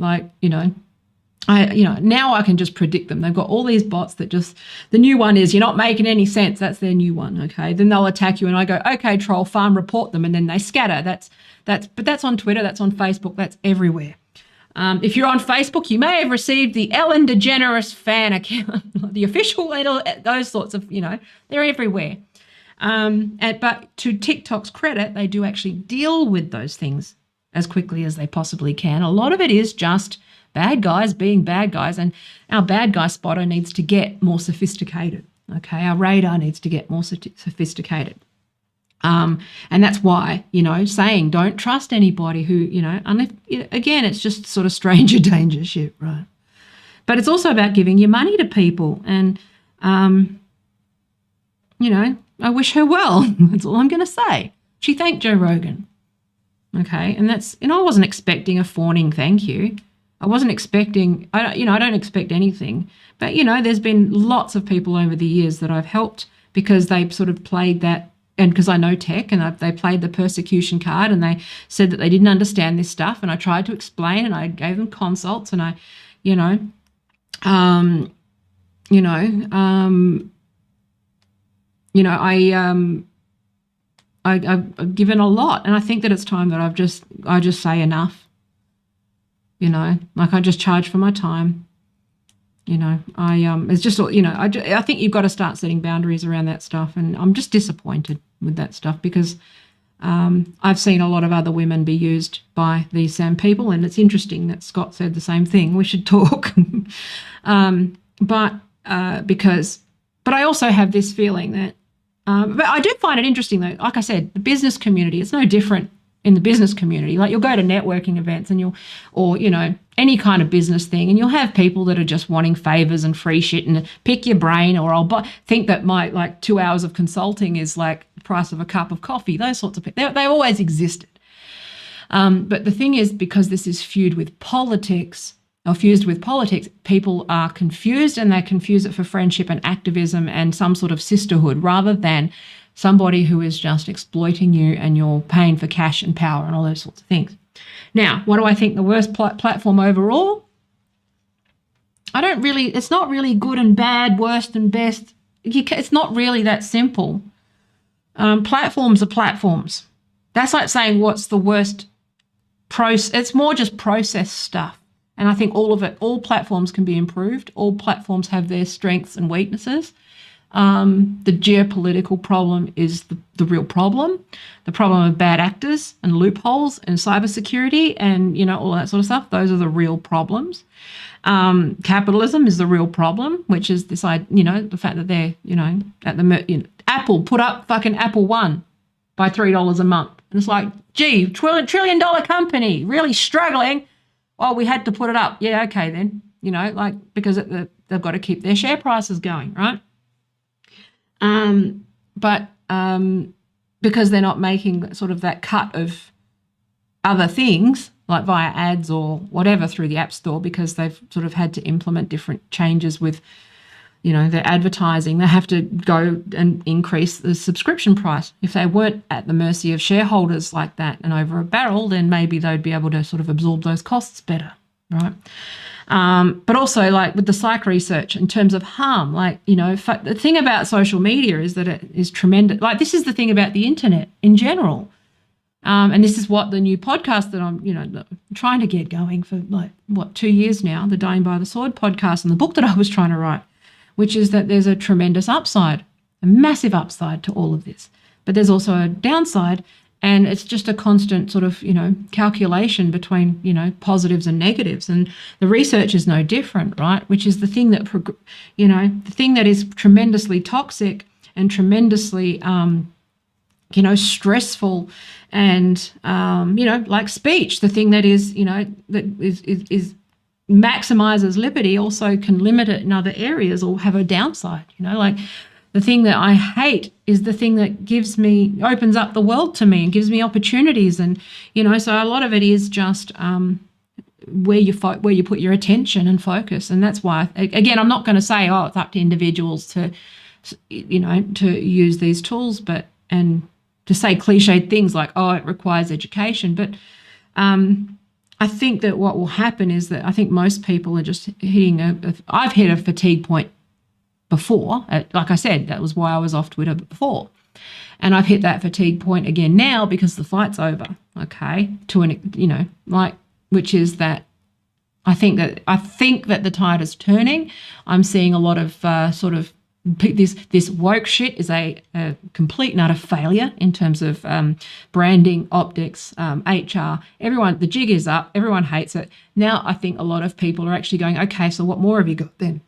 now I can just predict them. They've got all these bots that just, the new one is, you're not making any sense. That's their new one. Okay. Then they'll attack you and I go, okay, troll farm, report them. And then they scatter. But that's on Twitter. That's on Facebook. That's everywhere. If you're on Facebook, you may have received the Ellen DeGeneres fan account, the official, those sorts of, they're everywhere. But to TikTok's credit, they do actually deal with those things as quickly as they possibly can. A lot of it is just bad guys being bad guys, and our bad guy spotter needs to get more sophisticated. Okay, our radar needs to get more sophisticated. And that's why, saying don't trust anybody who, unless, again, it's just sort of stranger danger shit, right? But it's also about giving your money to people. And, I wish her well. That's all I'm going to say. She thanked Joe Rogan. Okay, and that's, I wasn't expecting a fawning thank you. I wasn't expecting, I don't expect anything. But, there's been lots of people over the years that I've helped because they sort of played that, and because I know tech, and they played the persecution card, and they said that they didn't understand this stuff, and I tried to explain, and I gave them consults, and I've given a lot, and I think that it's time that I just say enough. I just charge for my time. It's just, I think you've got to start setting boundaries around that stuff. And I'm just disappointed with that stuff because I've seen a lot of other women be used by these same people. And it's interesting that Scott said the same thing. We should talk. But I also have this feeling that, but I do find it interesting though. Like I said, the business community, it's no different in the business community. Like you'll go to networking events and any kind of business thing, and you'll have people that are just wanting favors and free shit and pick your brain, or I'll think that my 2 hours of consulting is like the price of a cup of coffee. Those sorts of people, they always existed. But the thing is, because this is fused with politics, people are confused, and they confuse it for friendship and activism and some sort of sisterhood rather than somebody who is just exploiting you and you're paying for cash and power and all those sorts of things. Now, what do I think the worst platform overall? It's not really good and bad, worst and best. It's not really that simple. Platforms are platforms. That's like saying what's the worst process. It's more just process stuff. And I think all platforms can be improved. All platforms have their strengths and weaknesses. The geopolitical problem is the real problem. The problem of bad actors and loopholes and cybersecurity and, all that sort of stuff. Those are the real problems. Capitalism is the real problem, which is this, the fact that they're, Apple put up fucking Apple One by $3 a month. And it's like, gee, $1 trillion company really struggling. Oh, we had to put it up. Yeah, okay then. Because they've got to keep their share prices going, right? But because they're not making sort of that cut of other things like via ads or whatever through the App Store, because they've sort of had to implement different changes with, their advertising. They have to go and increase the subscription price. If they weren't at the mercy of shareholders like that and over a barrel, then maybe they'd be able to sort of absorb those costs better, right? But also like with the psych research in terms of harm, the thing about social media is that it is tremendous. Like this is the thing about the internet in general. And this is what the new podcast that I'm, trying to get going for 2 years now, the Dying by the Sword podcast, and the book that I was trying to write, which is that there's a tremendous upside, a massive upside to all of this. But there's also a downside. And it's just a constant sort of, calculation between, positives and negatives. And the research is no different, right? Which is the thing that, the thing that is tremendously toxic and tremendously, stressful and, like speech, the thing that is, that is maximizes liberty also can limit it in other areas or have a downside, the thing that I hate is the thing that opens up the world to me and gives me opportunities. And, so a lot of it is just where you put your attention and focus. And that's why, again, I'm not going to say, it's up to individuals to use these tools, and to say cliched things like, it requires education. But I I think that what will happen is that I think most people are just hitting I've hit a fatigue point before. Like I said, that was why I was off Twitter before. And I've hit that fatigue point again now because the fight's over, okay? Which is that I think that the tide is turning. I'm seeing a lot of this woke shit is a complete and utter failure in terms of branding, optics, HR. Everyone, the jig is up. Everyone hates it. Now I think a lot of people are actually going, okay, so what more have you got then?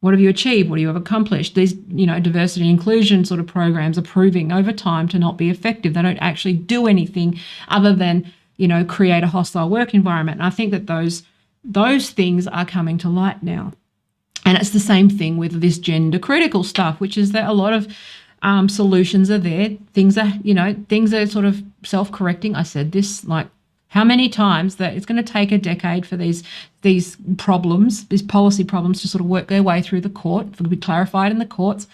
What have you achieved? What do you have accomplished? These, diversity and inclusion sort of programs are proving over time to not be effective. They don't actually do anything other than, create a hostile work environment. And I think that those things are coming to light now. And it's the same thing with this gender critical stuff, which is that a lot of solutions are there. Things are sort of self-correcting. I said this like how many times that it's going to take a decade for these problems, these policy problems to sort of work their way through the court, to be clarified in the courts.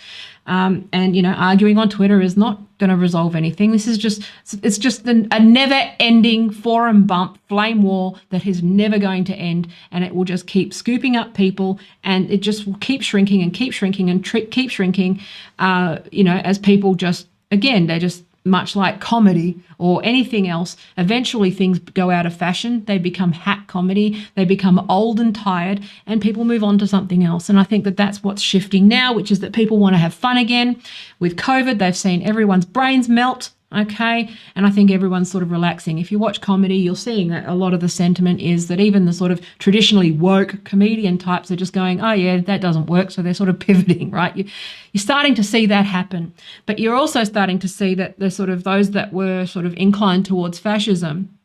Arguing on Twitter is not going to resolve anything. This is just a never-ending forum bump, flame war that is never going to end, and it will just keep scooping up people, and it just will keep shrinking and keep shrinking and keep shrinking. As people just, again, they just, much like comedy or anything else, eventually things go out of fashion. They become hack comedy. They become old and tired, and people move on to something else. And I think that that's what's shifting now, which is that people want to have fun again. With COVID, they've seen everyone's brains melt, okay? And I think everyone's sort of relaxing. If you watch comedy, you're seeing that a lot of the sentiment is that even the sort of traditionally woke comedian types are just going, oh yeah, that doesn't work. So they're sort of pivoting, right? You're starting to see that happen. But you're also starting to see that the sort of those that were sort of inclined towards fascism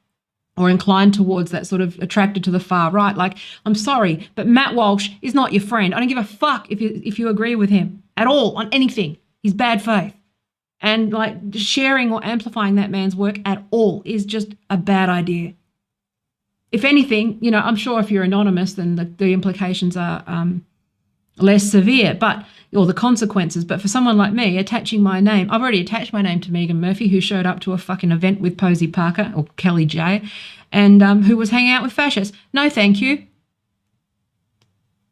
or inclined towards that sort of attracted to the far right, like, I'm sorry, but Matt Walsh is not your friend. I don't give a fuck if you agree with him at all on anything. He's bad faith. And like sharing or amplifying that man's work at all is just a bad idea. If anything, I'm sure if you're anonymous, then the implications are less severe, or the consequences. But for someone like me, attaching my name, I've already attached my name to Megan Murphy, who showed up to a fucking event with Posey Parker or Kelly J, and who was hanging out with fascists. No, thank you.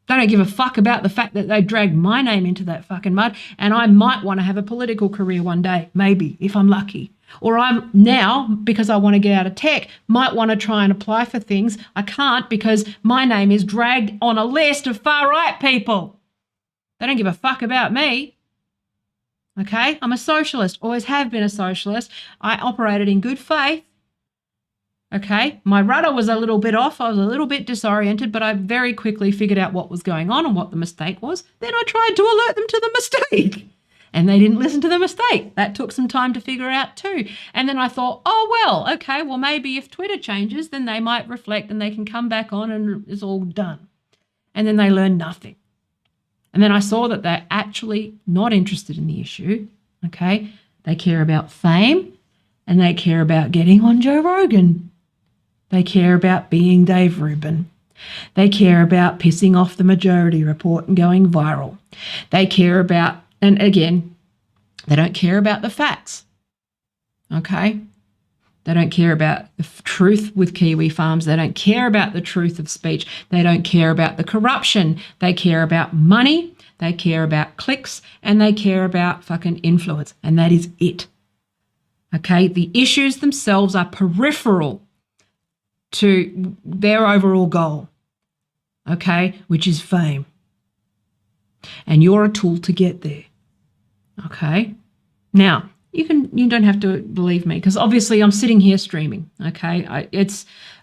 They don't give a fuck about the fact that they dragged my name into that fucking mud, and I might want to have a political career one day, maybe, if I'm lucky. Or I'm now, because I want to get out of tech, might want to try and apply for things. I can't because my name is dragged on a list of far-right people. They don't give a fuck about me. Okay? I'm a socialist, always have been a socialist. I operated in good faith. Okay, my rudder was a little bit off. I was a little bit disoriented, but I very quickly figured out what was going on and what the mistake was. Then I tried to alert them to the mistake, and they didn't listen to the mistake. That took some time to figure out too. And then I thought, oh, well, okay, well, maybe if Twitter changes, then they might reflect and they can come back on and it's all done. And then they learned nothing. And then I saw that they're actually not interested in the issue, okay? They care about fame and they care about getting on Joe Rogan. They care about being Dave Rubin. They care about pissing off the Majority Report and going viral. They care about, and again, they don't care about the facts, okay? They don't care about the truth with Kiwi Farms. They don't care about the truth of speech. They don't care about the corruption. They care about money. They care about clicks, and they care about fucking influence, and that is it, okay? The issues themselves are peripheral to their overall goal, okay, which is fame. And you're a tool to get there, okay? Now, you don't have to believe me because obviously I'm sitting here streaming, okay?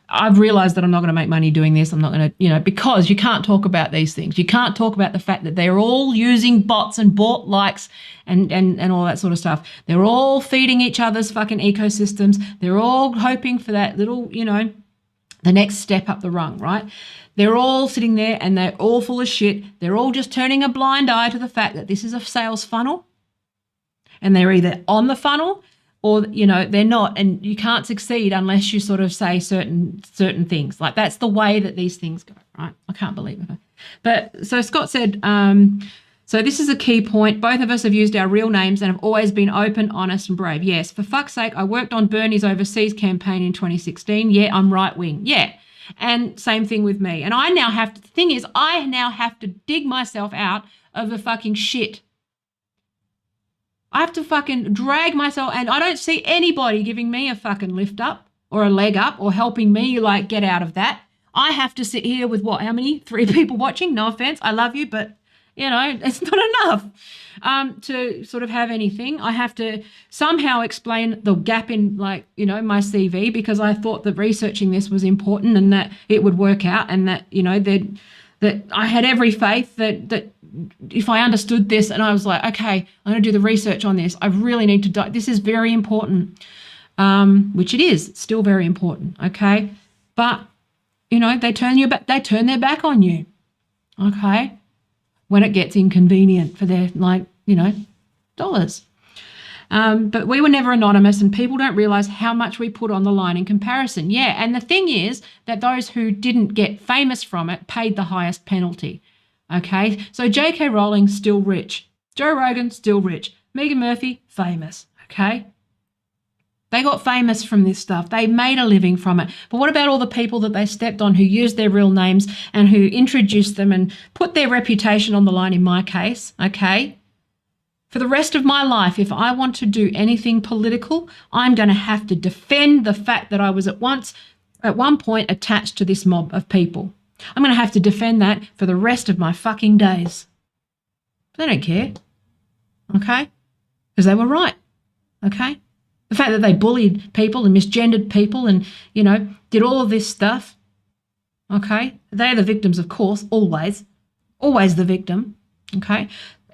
I've realized that I'm not going to make money doing this. I'm not going to, because you can't talk about these things. You can't talk about the fact that they're all using bots and bought likes and all that sort of stuff. They're all feeding each other's fucking ecosystems. They're all hoping for that little, the next step up the rung, right? They're all sitting there and they're all full of shit. They're all just turning a blind eye to the fact that this is a sales funnel and they're either on the funnel or, they're not. And you can't succeed unless you sort of say certain things. Like that's the way that these things go, right? I can't believe it. But so Scott said, So this is a key point. Both of us have used our real names and have always been open, honest, and brave. Yes, for fuck's sake, I worked on Bernie's overseas campaign in 2016. Yeah, I'm right wing. Yeah. And same thing with me. And I now have to, the thing is, I now have to dig myself out of the fucking shit. I have to fucking drag myself, and I don't see anybody giving me a fucking lift up or a leg up or helping me like get out of that. I have to sit here with what, how many? 3 people watching? No offense, I love you, but you know, it's not enough to sort of have anything. I have to somehow explain the gap in, like, you know, my CV, because I thought that researching this was important and that it would work out, and that, you know, that I had every faith that if I understood this and I was like, okay, I'm going to do the research on this, I really need to this is very important, which it is. It's still very important, okay? But, you know, they turn their back on you, okay? When it gets inconvenient for their, like, you know, dollars. But we were never anonymous, and people don't realize how much we put on the line in comparison. Yeah, and the thing is that those who didn't get famous from it paid the highest penalty, okay? So J.K. Rowling, still rich. Joe Rogan, still rich. Megan Murphy, famous, okay? They got famous from this stuff. They made a living from it. But what about all the people that they stepped on who used their real names and who introduced them and put their reputation on the line, in my case, okay? For the rest of my life, if I want to do anything political, I'm going to have to defend the fact that I was at one point attached to this mob of people. I'm going to have to defend that for the rest of my fucking days. They don't care, okay? Because they were right, okay? The fact that they bullied people and misgendered people and, you know, did all of this stuff, okay? They're the victims, of course, always the victim, okay?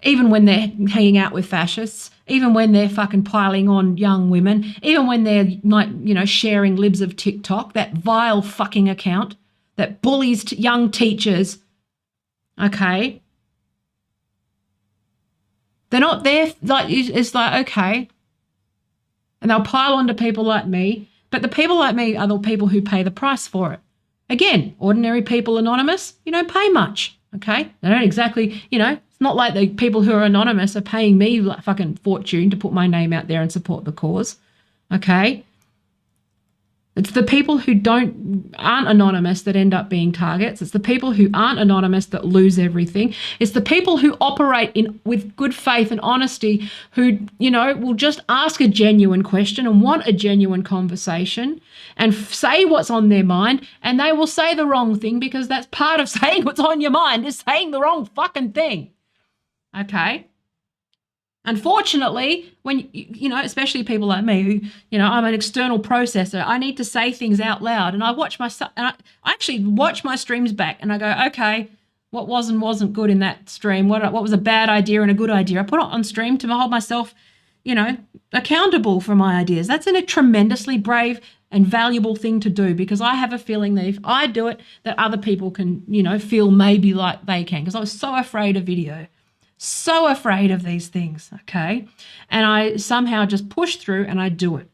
Even when they're hanging out with fascists, even when they're fucking piling on young women, even when they're, like, you know, sharing libs of TikTok, that vile fucking account that bullies young teachers, okay? They're not there, like, it's like, okay. And they'll pile onto people like me. But the people like me are the people who pay the price for it. Again, ordinary people anonymous, you don't pay much, okay? They don't exactly, you know, it's not like the people who are anonymous are paying me like fucking fortune to put my name out there and support the cause, okay? It's the people who aren't anonymous that end up being targets. It's the people who aren't anonymous that lose everything. It's the people who operate with good faith and honesty, who, you know, will just ask a genuine question and want a genuine conversation and say what's on their mind, and they will say the wrong thing, because that's part of saying what's on your mind, is saying the wrong fucking thing, okay? Unfortunately, when, you know, especially people like me who, you know, I'm an external processor, I need to say things out loud, and I actually watch my streams back and I go, okay, what was and wasn't good in that stream? What was a bad idea and a good idea? I put it on stream to hold myself, you know, accountable for my ideas. That's a tremendously brave and valuable thing to do, because I have a feeling that if I do it, that other people can, you know, feel maybe like they can, because I was so afraid of video. So afraid of these things, okay? And I somehow just push through and I do it.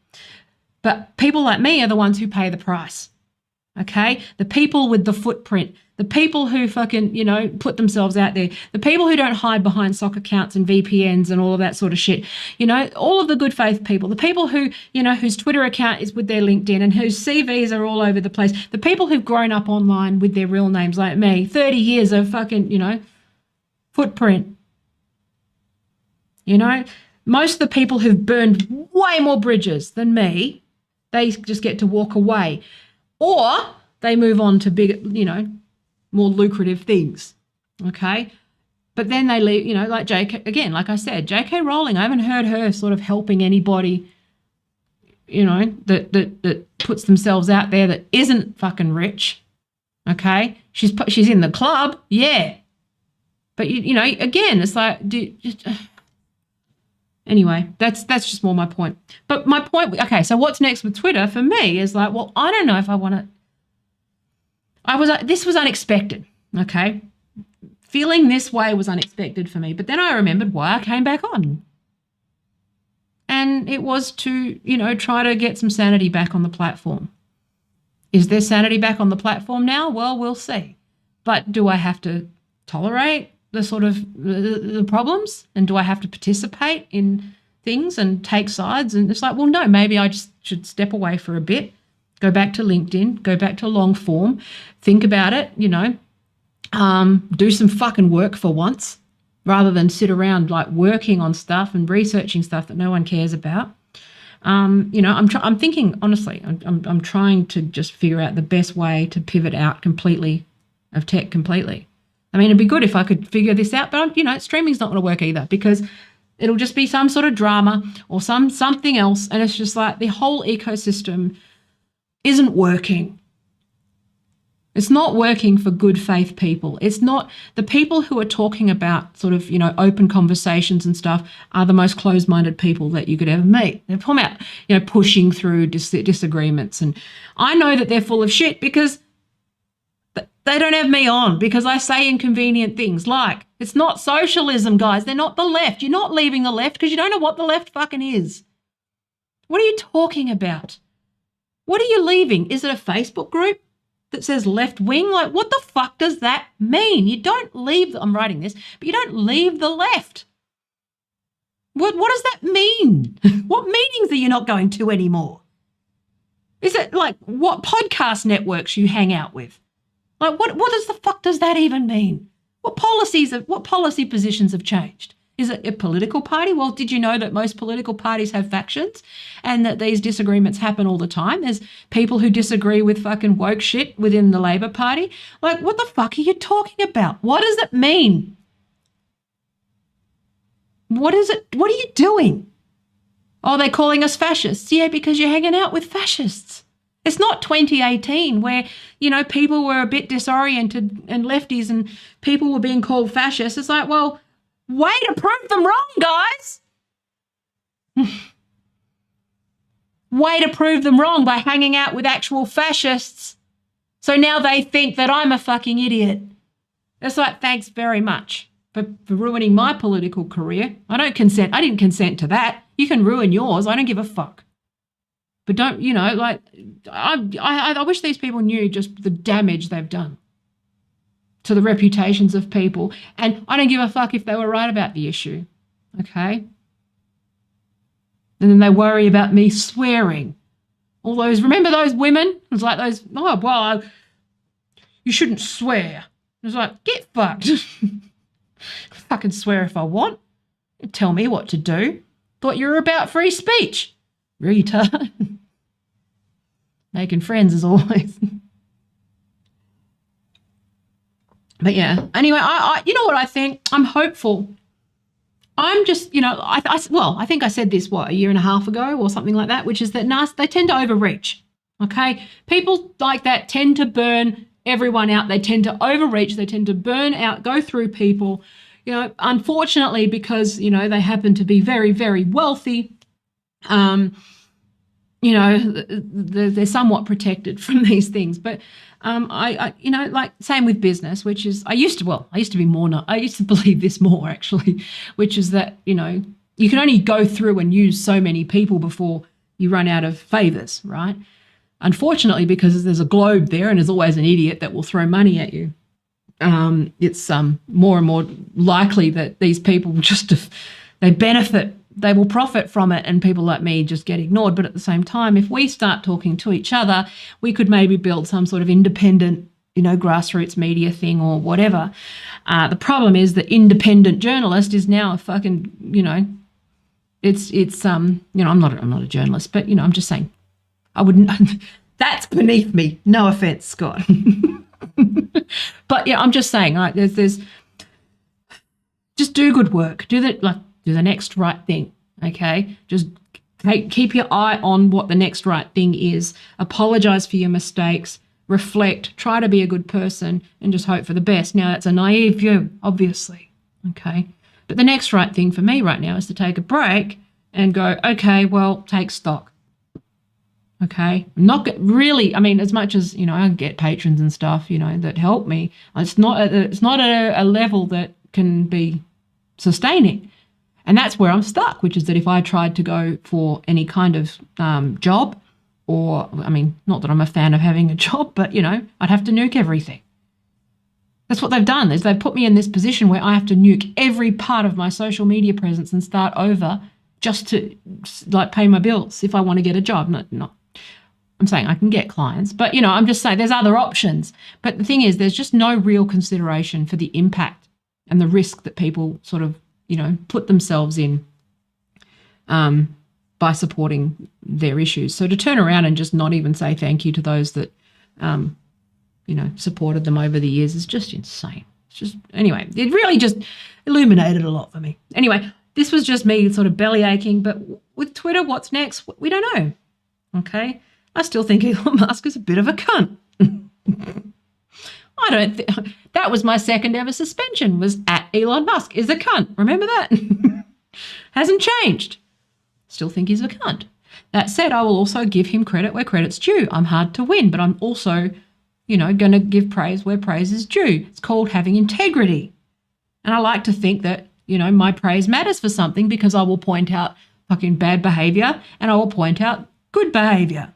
But people like me are the ones who pay the price, okay? The people with the footprint, the people who fucking, you know, put themselves out there, the people who don't hide behind sock accounts and VPNs and all of that sort of shit, you know, all of the good faith people, the people who, you know, whose Twitter account is with their LinkedIn and whose CVs are all over the place, the people who've grown up online with their real names like me, 30 years of fucking, you know, footprint. You know, most of the people who've burned way more bridges than me, they just get to walk away. Or they move on to bigger, you know, more lucrative things, okay? But then they leave, you know, like again, like I said, J.K. Rowling, I haven't heard her sort of helping anybody, you know, that puts themselves out there that isn't fucking rich, okay? She's in the club, yeah. But, you know, again, it's like, anyway, that's just more my point. But my point, okay, so what's next with Twitter for me is like, well, I don't know if I want to, this was unexpected, okay? Feeling this way was unexpected for me. But then I remembered why I came back on. And it was to, you know, try to get some sanity back on the platform. Is there sanity back on the platform now? Well, we'll see. But do I have to tolerate the sort of the problems, and do I have to participate in things and take sides? And it's like, well, no, maybe I just should step away for a bit, go back to LinkedIn, go back to long form, think about it, do some fucking work for once, rather than sit around like working on stuff and researching stuff that no one cares about. I'm thinking, honestly, I'm trying to just figure out the best way to pivot out completely of tech completely. I mean, it'd be good if I could figure this out, but streaming's not going to work either, because it'll just be some sort of drama or something else, and it's just like the whole ecosystem isn't working. It's not working for good faith people. It's not the people who are talking about sort of, open conversations and stuff are the most closed-minded people that you could ever meet. They're talking about, pushing through disagreements. And I know that they're full of shit because they don't have me on, because I say inconvenient things like, it's not socialism, guys. They're not the left. You're not leaving the left because you don't know what the left fucking is. What are you talking about? What are you leaving? Is it a Facebook group that says left wing? Like, what the fuck does that mean? You don't leave, I'm writing this, but you don't leave the left. What does that mean? What meetings are you not going to anymore? Is it like what podcast networks you hang out with? Like, what does the fuck does that even mean? What policy positions have changed? Is it a political party? Well, did you know that most political parties have factions and that these disagreements happen all the time? There's people who disagree with fucking woke shit within the Labor Party. Like, what the fuck are you talking about? What does it mean? What is it? What are you doing? Oh, they're calling us fascists. Yeah, because you're hanging out with fascists. It's not 2018 where, people were a bit disoriented and lefties and people were being called fascists. It's like, well, way to prove them wrong, guys. Way to prove them wrong by hanging out with actual fascists. So now they think that I'm a fucking idiot. It's like, thanks very much for ruining my political career. I didn't consent to that. You can ruin yours. I don't give a fuck. But don't, I wish these people knew just the damage they've done to the reputations of people. And I don't give a fuck if they were right about the issue, okay? And then they worry about me swearing. Remember those women? It was like those, you shouldn't swear. It was like, get fucked. I can swear if I want. Tell me what to do. Thought you were about free speech. Retard. Making friends as always. But yeah, anyway, I you know what I think? I'm hopeful. I'm just, I think I said this, a year and a half ago or something like that, which is that they tend to overreach, okay? People like that tend to burn everyone out. They tend to overreach. They tend to burn out, go through people, unfortunately, because, they happen to be very, very wealthy. They're somewhat protected from these things. But same with business, which is, I used to believe this more actually, which is that, you can only go through and use so many people before you run out of favors, right? Unfortunately, because there's a globe there and there's always an idiot that will throw money at you, it's more and more likely that these people they benefit. They will profit from it, and people like me just get ignored. But at the same time, if we start talking to each other, we could maybe build some sort of independent, grassroots media thing or whatever. The problem is that independent journalist is now a fucking, I'm not a journalist, but I'm just saying, I wouldn't. That's beneath me. No offense, Scott. But yeah, I'm just saying, right? There's just do good work. Do the next right thing, okay? Just keep your eye on what the next right thing is. Apologize for your mistakes. Reflect. Try to be a good person and just hope for the best. Now, that's a naive view, obviously, okay? But the next right thing for me right now is to take a break and go, okay, well, take stock, okay? As much as, I get patrons and stuff, that help me, it's not at a level that can be sustaining. And that's where I'm stuck, which is that if I tried to go for any kind of job, or, not that I'm a fan of having a job, but, I'd have to nuke everything. That's what they've done, is they've put me in this position where I have to nuke every part of my social media presence and start over just to like pay my bills if I want to get a job. Not I'm saying I can get clients, but I'm just saying there's other options. But the thing is, there's just no real consideration for the impact and the risk that people sort of, put themselves in by supporting their issues. So to turn around and just not even say thank you to those that, supported them over the years is just insane. It's just, anyway, it really just illuminated a lot for me. Anyway, this was just me sort of belly aching, but with Twitter, what's next? We don't know. Okay. I still think Elon Musk is a bit of a cunt. That was my second ever suspension, was at Elon Musk is a cunt. Remember that? Hasn't changed. Still think he's a cunt. That said, I will also give him credit where credit's due. I'm hard to win, but I'm also, going to give praise where praise is due. It's called having integrity. And I like to think that, my praise matters for something, because I will point out fucking bad behavior and I will point out good behavior.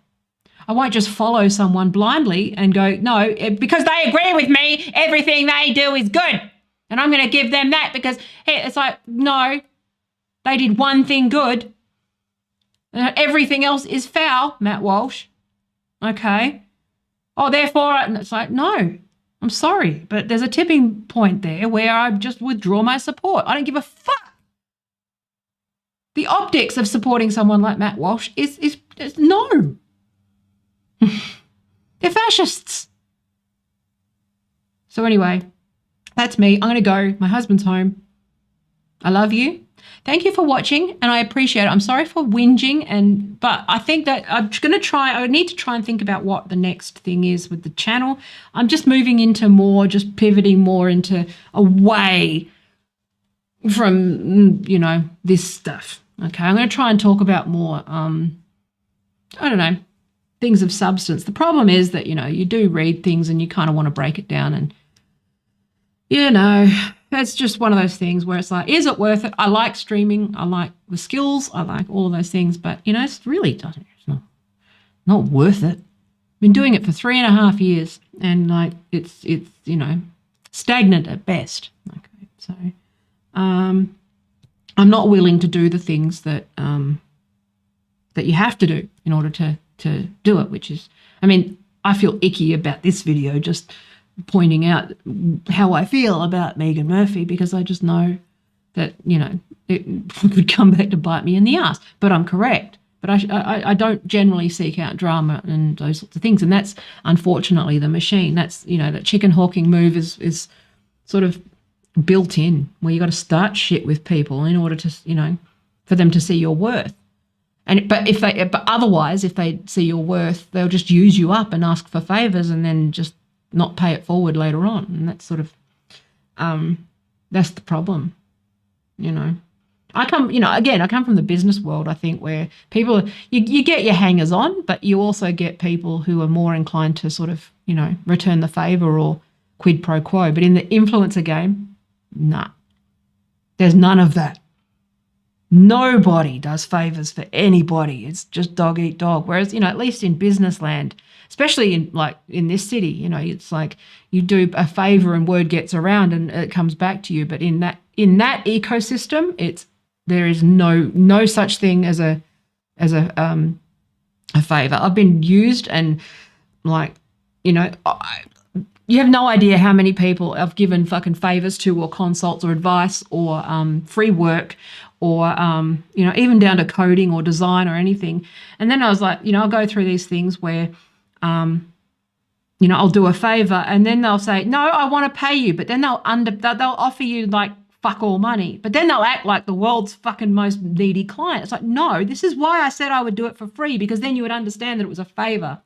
I won't just follow someone blindly and go, no, because they agree with me, everything they do is good. And I'm going to give them that because, hey, it's like, no, they did one thing good. Everything else is foul, Matt Walsh. Okay. Oh, therefore, it's like, no, I'm sorry. But there's a tipping point there where I just withdraw my support. I don't give a fuck. The optics of supporting someone like Matt Walsh is no. They're fascists. So anyway, that's me. I'm going to go. My husband's home. I love you. Thank you for watching, and I appreciate it. I'm sorry for whinging, but I think that I need to try and think about what the next thing is with the channel. I'm just moving into more, just pivoting more into away from, this stuff. Okay, I'm going to try and talk about more, I don't know, things of substance. The problem is that, you do read things and you kind of want to break it down, and, that's just one of those things where it's like, is it worth it? I like streaming. I like the skills. I like all of those things, but, it's really not worth it. I've been doing it for 3.5 years, and like, it's stagnant at best. Okay. So, I'm not willing to do the things that, that you have to do in order to do it, which is, I feel icky about this video, just pointing out how I feel about Megan Murphy, because I just know that, it would come back to bite me in the ass. But I'm correct. But I don't generally seek out drama and those sorts of things. And that's, unfortunately, the machine. That's, that chicken hawking move is sort of built in, where you got to start shit with people in order to, for them to see your worth. But otherwise, if they see your worth, they'll just use you up and ask for favors and then just not pay it forward later on. And that's sort of, that's the problem, I come from the business world, I think, where people, you get your hangers on, but you also get people who are more inclined to sort of, return the favor or quid pro quo. But in the influencer game, nah, there's none of that. Nobody does favors for anybody. It's just dog eat dog. Whereas, at least in business land, especially in this city, it's like you do a favor and word gets around and it comes back to you. But in that ecosystem, there is no such thing as a favor. I've been used, and you have no idea how many people I've given fucking favors to, or consults or advice or free work, or, even down to coding or design or anything. And then I was like, I'll go through these things where, I'll do a favor and then they'll say, no, I want to pay you. But then they'll offer you like fuck all money. But then they'll act like the world's fucking most needy client. It's like, no, this is why I said I would do it for free, because then you would understand that it was a favor.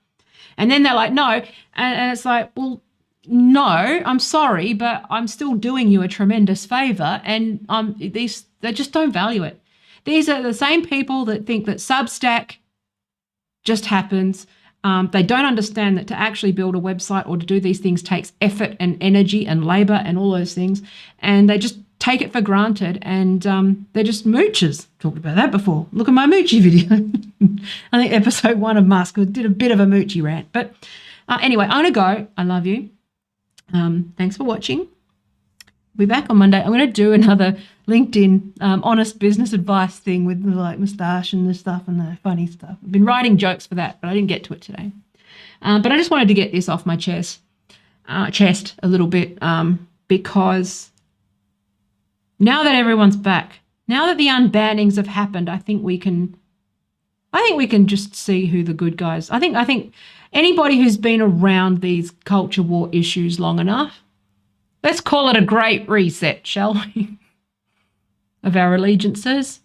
And then they're like, no. And it's like, well, no, I'm sorry, but I'm still doing you a tremendous favor. And they just don't value it. These are the same people that think that Substack just happens. They don't understand that to actually build a website or to do these things takes effort and energy and labor and all those things. And they just take it for granted, and they're just moochers. Talked about that before. Look at my moochie video. I think episode 1 of Musk did a bit of a moochie rant. But anyway, I'm going to go. I love you. Thanks for watching. Be back on Monday. I'm going to do another LinkedIn honest business advice thing with the like moustache and the stuff and the funny stuff. I've been writing jokes for that, but I didn't get to it today. But I just wanted to get this off my chest a little bit because now that everyone's back, now that the unbannings have happened, I think we can just see who the good guys. I think anybody who's been around these culture war issues long enough, let's call it a great reset, shall we, of our allegiances.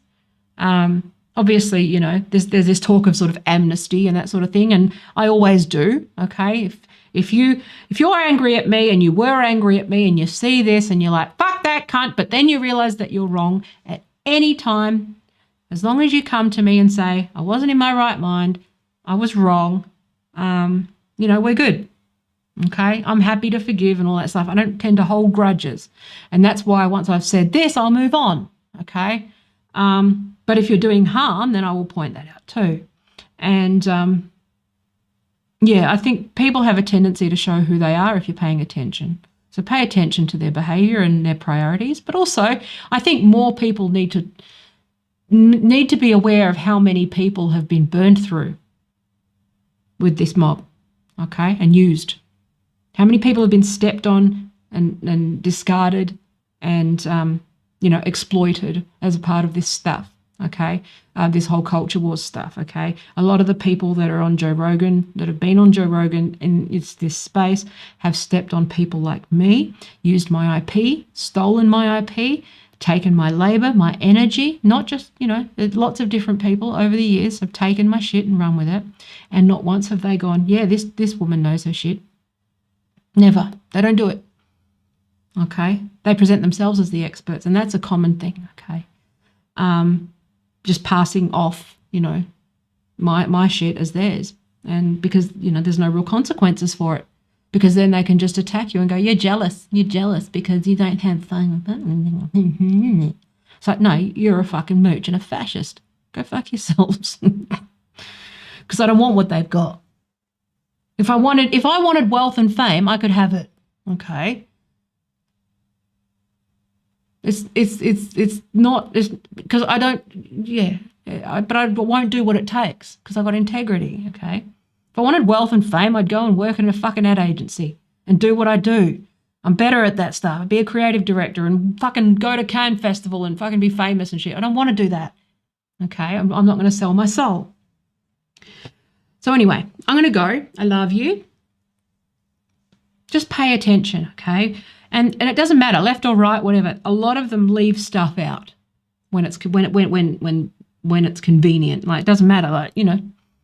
Obviously, you know, there's this talk of sort of amnesty and that sort of thing, and I always do. Okay, if you're angry at me and you were angry at me and you see this and you're like, fuck that cunt, but then you realize that you're wrong at any time, as long as you come to me and say, I wasn't in my right mind, I was wrong, you know, we're good. Okay, I'm happy to forgive and all that stuff. I don't tend to hold grudges, and that's why once I've said this, I'll move on. Okay. But if you're doing harm, then I will point that out too. And yeah, I think people have a tendency to show who they are if you're paying attention. So pay attention to their behavior and their priorities. But also, I think more people need to be aware of how many people have been burned through with this mob, okay, and used. How many people have been stepped on and discarded and, you know, exploited as a part of this stuff, okay, this whole culture wars stuff, okay. A lot of the people that are on Joe Rogan, that have been on Joe Rogan in this space, have stepped on people like me, used my IP, stolen my IP, taken my labor, my energy, not just, you know, lots of different people over the years have taken my shit and run with it, and not once have they gone, yeah, this woman knows her shit. Never. They don't do it. Okay. They present themselves as the experts, and that's a common thing. Okay. Just passing off, you know, my shit as theirs, and because, you know, there's no real consequences for it, because then they can just attack you and go, you're jealous because you don't have fun. It's like, no, you're a fucking mooch and a fascist. Go fuck yourselves. Because I don't want what they've got. If I wanted wealth and fame, I could have it. Okay. It's not because I don't. Yeah, but I won't do what it takes because I've got integrity. Okay. If I wanted wealth and fame, I'd go and work in a fucking ad agency and do what I do. I'm better at that stuff. I'd be a creative director and fucking go to Cannes Festival and fucking be famous and shit. I don't want to do that. Okay. I'm not going to sell my soul. So anyway, I'm going to go. I love you. Just pay attention, okay? And it doesn't matter, left or right, whatever. A lot of them leave stuff out when it's convenient. Like, it doesn't matter. Like, you know,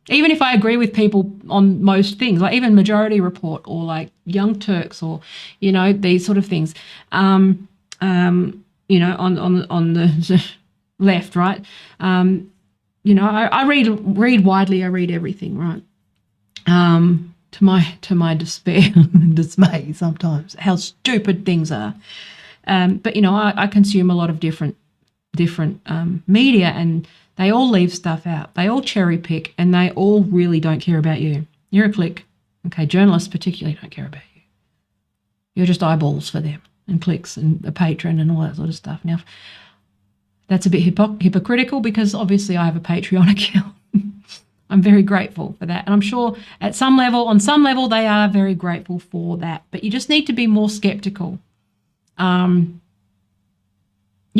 even if I agree with people on most things, like even Majority Report or like Young Turks or, you know, these sort of things, you know, on the left, right? You know, I read widely. I read everything, right? To my despair and dismay sometimes, how stupid things are. But you know, I consume a lot of different media, and they all leave stuff out. They all cherry pick, and they all really don't care about you. You're a click, okay? Journalists particularly don't care about you. You're just eyeballs for them and clicks and a patron and all that sort of stuff. Now, that's a bit hypocritical because obviously I have a Patreon account. I'm very grateful for that. And I'm sure on some level, they are very grateful for that. But you just need to be more skeptical, you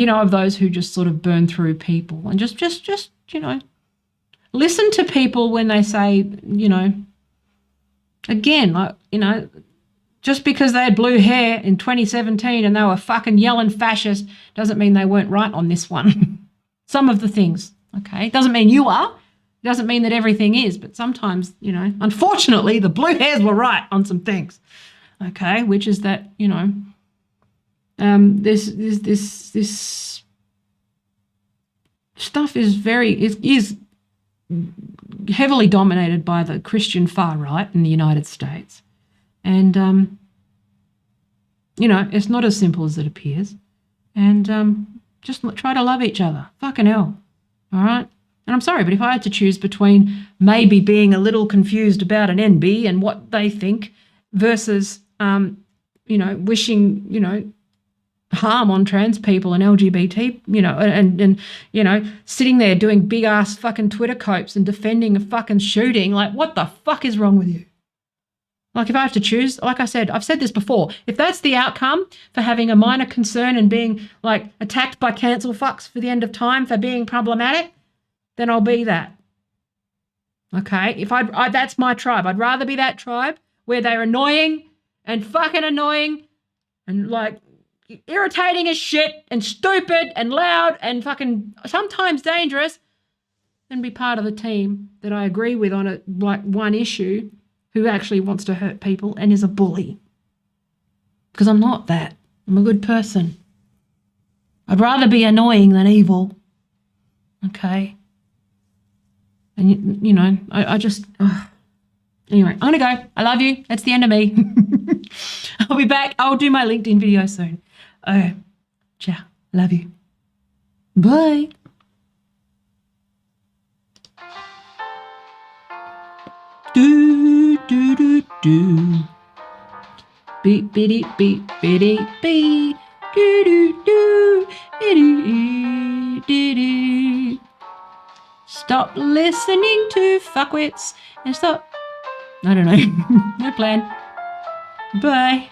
know, of those who just sort of burn through people, and just, you know, listen to people when they say, you know, again, like, you know, just because they had blue hair in 2017 and they were fucking yelling fascist doesn't mean they weren't right on this one. Some of the things, okay? Doesn't mean you are. Doesn't mean that everything is, but sometimes, you know, unfortunately, the blue hairs were right on some things, okay? Which is that, you know, this stuff is heavily dominated by the Christian far right in the United States. And, you know, it's not as simple as it appears. And just try to love each other. Fucking hell. All right? And I'm sorry, but if I had to choose between maybe being a little confused about an NB and what they think versus wishing, harm on trans people and LGBT, and sitting there doing big ass fucking Twitter copes and defending a fucking shooting. Like, what the fuck is wrong with you? Like, if I have to choose, like I said, I've said this before, if that's the outcome for having a minor concern and being, like, attacked by cancel fucks for the end of time for being problematic, then I'll be that. Okay? If that's my tribe. I'd rather be that tribe where they're annoying and fucking annoying and, like, irritating as shit and stupid and loud and fucking sometimes dangerous than be part of the team that I agree with on one issue who actually wants to hurt people and is a bully. Because I'm not that. I'm a good person. I'd rather be annoying than evil. Okay? And, I just... Ugh. Anyway, I'm going to go. I love you. That's the end of me. I'll be back. I'll do my LinkedIn video soon. Oh, ciao. Love you. Bye. Do, do, do, do. Beep, bitty, beep, bitty, beep. Do, do, do. Bitty, diddy. Stop listening to fuckwits and stop. I don't know. No plan. Bye.